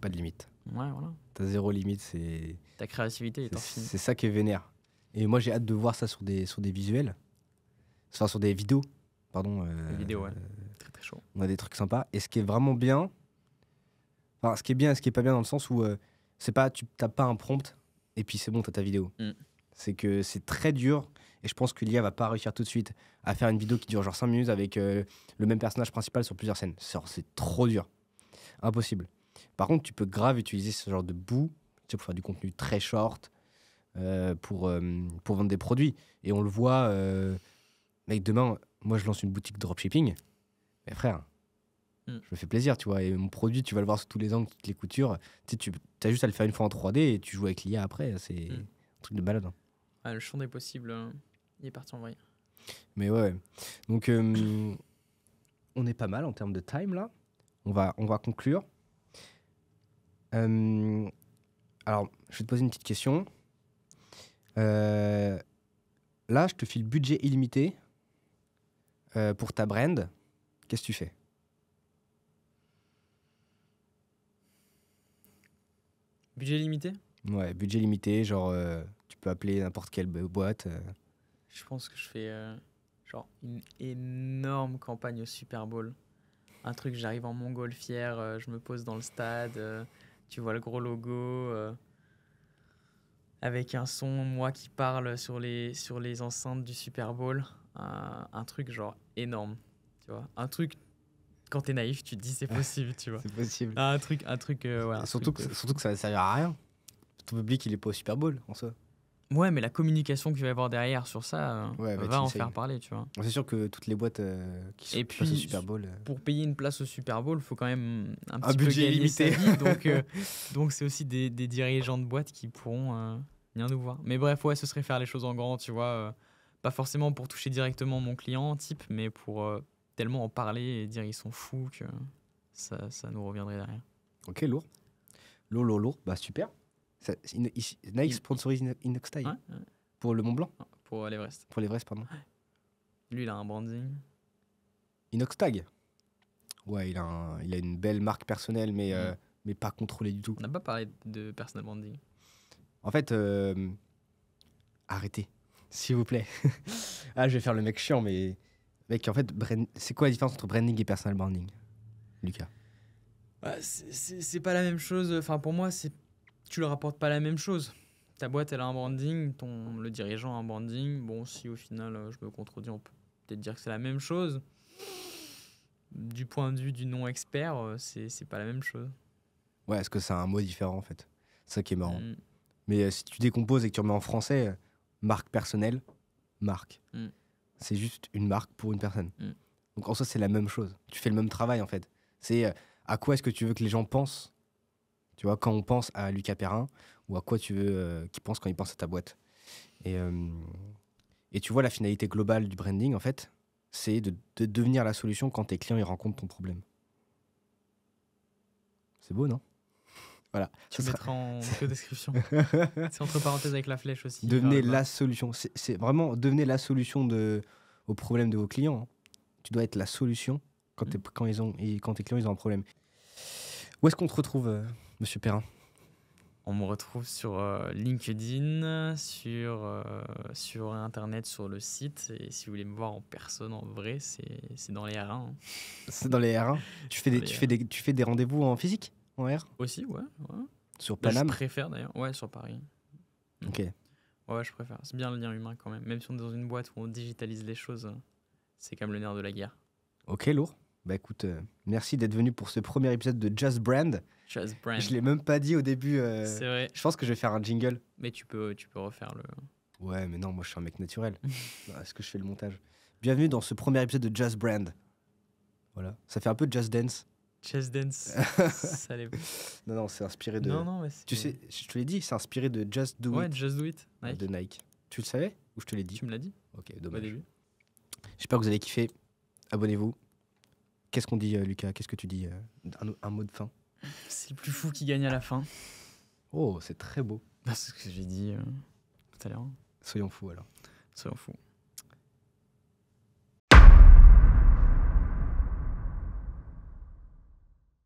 S2: Pas de limite.
S1: Ouais, voilà.
S2: T'as zéro limite, c'est
S1: Ta créativité est infinie.
S2: c'est ça qui est vénère. Et moi j'ai hâte de voir ça sur des visuels, enfin sur des vidéos, pardon.
S1: Les vidéos, ouais. Très très chaud.
S2: On a des trucs sympas. Et ce qui est vraiment bien, enfin ce qui est bien et ce qui est pas bien dans le sens où c'est pas, tu tapes pas un prompt et puis c'est bon, t'as ta vidéo. C'est que c'est très dur, et je pense que l'IA va pas réussir tout de suite à faire une vidéo qui dure genre 5 minutes avec le même personnage principal sur plusieurs scènes. C'est trop dur. Impossible. Par contre, tu peux grave utiliser ce genre de bout, tu sais, pour faire du contenu très short, pour vendre des produits. Et on le voit, mec, demain, moi je lance une boutique dropshipping. Mais frère, je me fais plaisir, tu vois. Et mon produit, tu vas le voir sous tous les angles, toutes les coutures. Tu as juste à le faire une fois en 3D et tu joues avec l'IA après. C'est un truc de balade. Hein.
S1: Ah, le champ des possibles, il est parti en vrille.
S2: Mais ouais. Donc, on est pas mal en termes de time là. On va conclure. Alors, je vais te poser une petite question. Là, je te file budget illimité pour ta brand. Qu'est-ce que tu fais?
S1: Budget limité?
S2: Ouais, budget limité, genre tu peux appeler n'importe quelle boîte.
S1: Je pense que je fais genre une énorme campagne au Super Bowl. Un truc, j'arrive en montgolfière, je me pose dans le stade, tu vois le gros logo, avec un son, moi qui parle sur les enceintes du Super Bowl. Un truc genre énorme, tu vois. Un truc, quand t'es naïf, tu te dis c'est possible, tu vois.
S2: C'est possible.
S1: Un truc, ouais.
S2: Surtout que ça va servir à rien. Ton public, il est pas au Super Bowl en soi.
S1: Ouais, mais la communication qu'il va y avoir derrière sur ça
S2: Ouais, bah,
S1: va en faire parler, tu vois.
S2: C'est sûr que toutes les boîtes qui sont
S1: Et
S2: passent au
S1: puis,
S2: Super Bowl.
S1: pour payer une place au Super Bowl, il faut quand même un petit
S2: budget
S1: peu gagner
S2: limité.
S1: sa vie. Donc c'est aussi des dirigeants de boîtes qui pourront venir nous voir. Mais bref, ouais, ce serait faire les choses en grand, tu vois. Pas forcément pour toucher directement mon client type, mais pour tellement en parler et dire ils sont fous que ça nous reviendrait derrière.
S2: Ok, lourd. Lourd. Bah super. Nike sponsorise Inoxtag
S1: Ouais.
S2: pour le Mont Blanc.
S1: Pour l'Everest.
S2: Pour l'Everest, pardon.
S1: Lui, il a un branding.
S2: Inoxtag. Ouais, il a une belle marque personnelle, mais pas contrôlée du tout.
S1: On n'a pas parlé de personal branding.
S2: En fait, arrêtez, s'il vous plaît. Ah, je vais faire le mec chiant, mais mec, en fait, c'est quoi la différence entre branding et personal branding, Lucas?
S1: C'est pas la même chose. Enfin, pour moi, tu leur apportes pas la même chose. Ta boîte, elle a un branding, le dirigeant a un branding. Bon, si au final, je me contredis, on peut peut-être dire que c'est la même chose. Du point de vue du non-expert, c'est pas la même chose.
S2: Ouais, est-ce que c'est un mot différent, en fait? C'est ça qui est marrant. Mais si tu décomposes et que tu remets en français, marque personnelle, marque. C'est juste une marque pour une personne. Donc en soi, c'est la même chose. Tu fais le même travail, en fait. C'est à quoi est-ce que tu veux que les gens pensent? Tu vois, quand on pense à Lucas Perrin, ou à quoi tu veux qu'ils pensent quand ils pensent à ta boîte. Et tu vois, la finalité globale du branding, en fait, c'est de devenir la solution quand tes clients ils rencontrent ton problème. C'est beau, non? Voilà.
S1: Tu mettras en description. C'est entre parenthèses avec la flèche aussi.
S2: Devenez la solution. C'est vraiment, devenez la solution au problème de vos clients. Hein. Tu dois être la solution quand tes clients ils ont un problème. Où est-ce qu'on te retrouve, Monsieur Perrin?
S1: On me retrouve sur LinkedIn, sur Internet, sur le site. Et si vous voulez me voir en personne, en vrai, c'est dans les R1. Hein.
S2: C'est dans les R1. Tu fais des rendez-vous en physique, en R?
S1: Aussi, ouais.
S2: Sur
S1: Bah, je
S2: Paname?
S1: préfère d'ailleurs. Ouais, sur Paris.
S2: Ok.
S1: Ouais, je préfère. C'est bien le lien humain quand même. Même si on est dans une boîte où on digitalise les choses, c'est quand même le nerf de la guerre.
S2: Ok, lourd. Bah écoute, merci d'être venu pour ce premier épisode de Just Brand.
S1: Just Brand.
S2: Je l'ai même pas dit au début.
S1: C'est vrai.
S2: Je pense que je vais faire un jingle.
S1: Mais tu peux refaire le.
S2: Ouais, mais non, moi je suis un mec naturel. Est-ce que je fais le montage? Bienvenue dans ce premier épisode de Just Brand. Voilà. Ça fait un peu Just Dance.
S1: Just Dance. Ça l'est.
S2: Non, c'est inspiré de.
S1: Non, mais
S2: Tu sais, je te l'ai dit, c'est inspiré de Just Do
S1: ouais,
S2: It
S1: Just Do It. Nike.
S2: de Nike. Tu le savais ou je te l'ai dit?
S1: Tu me l'as dit
S2: Ok,
S1: au
S2: dommage.
S1: début.
S2: J'espère que vous avez kiffé. Abonnez-vous. Qu'est-ce qu'on dit, Lucas? Qu'est-ce que tu dis? Un mot de fin?
S1: C'est le plus fou qui gagne à la fin.
S2: Oh, c'est très beau.
S1: C'est ce que j'ai dit tout à l'heure.
S2: Soyons fous alors.
S1: Soyons fous.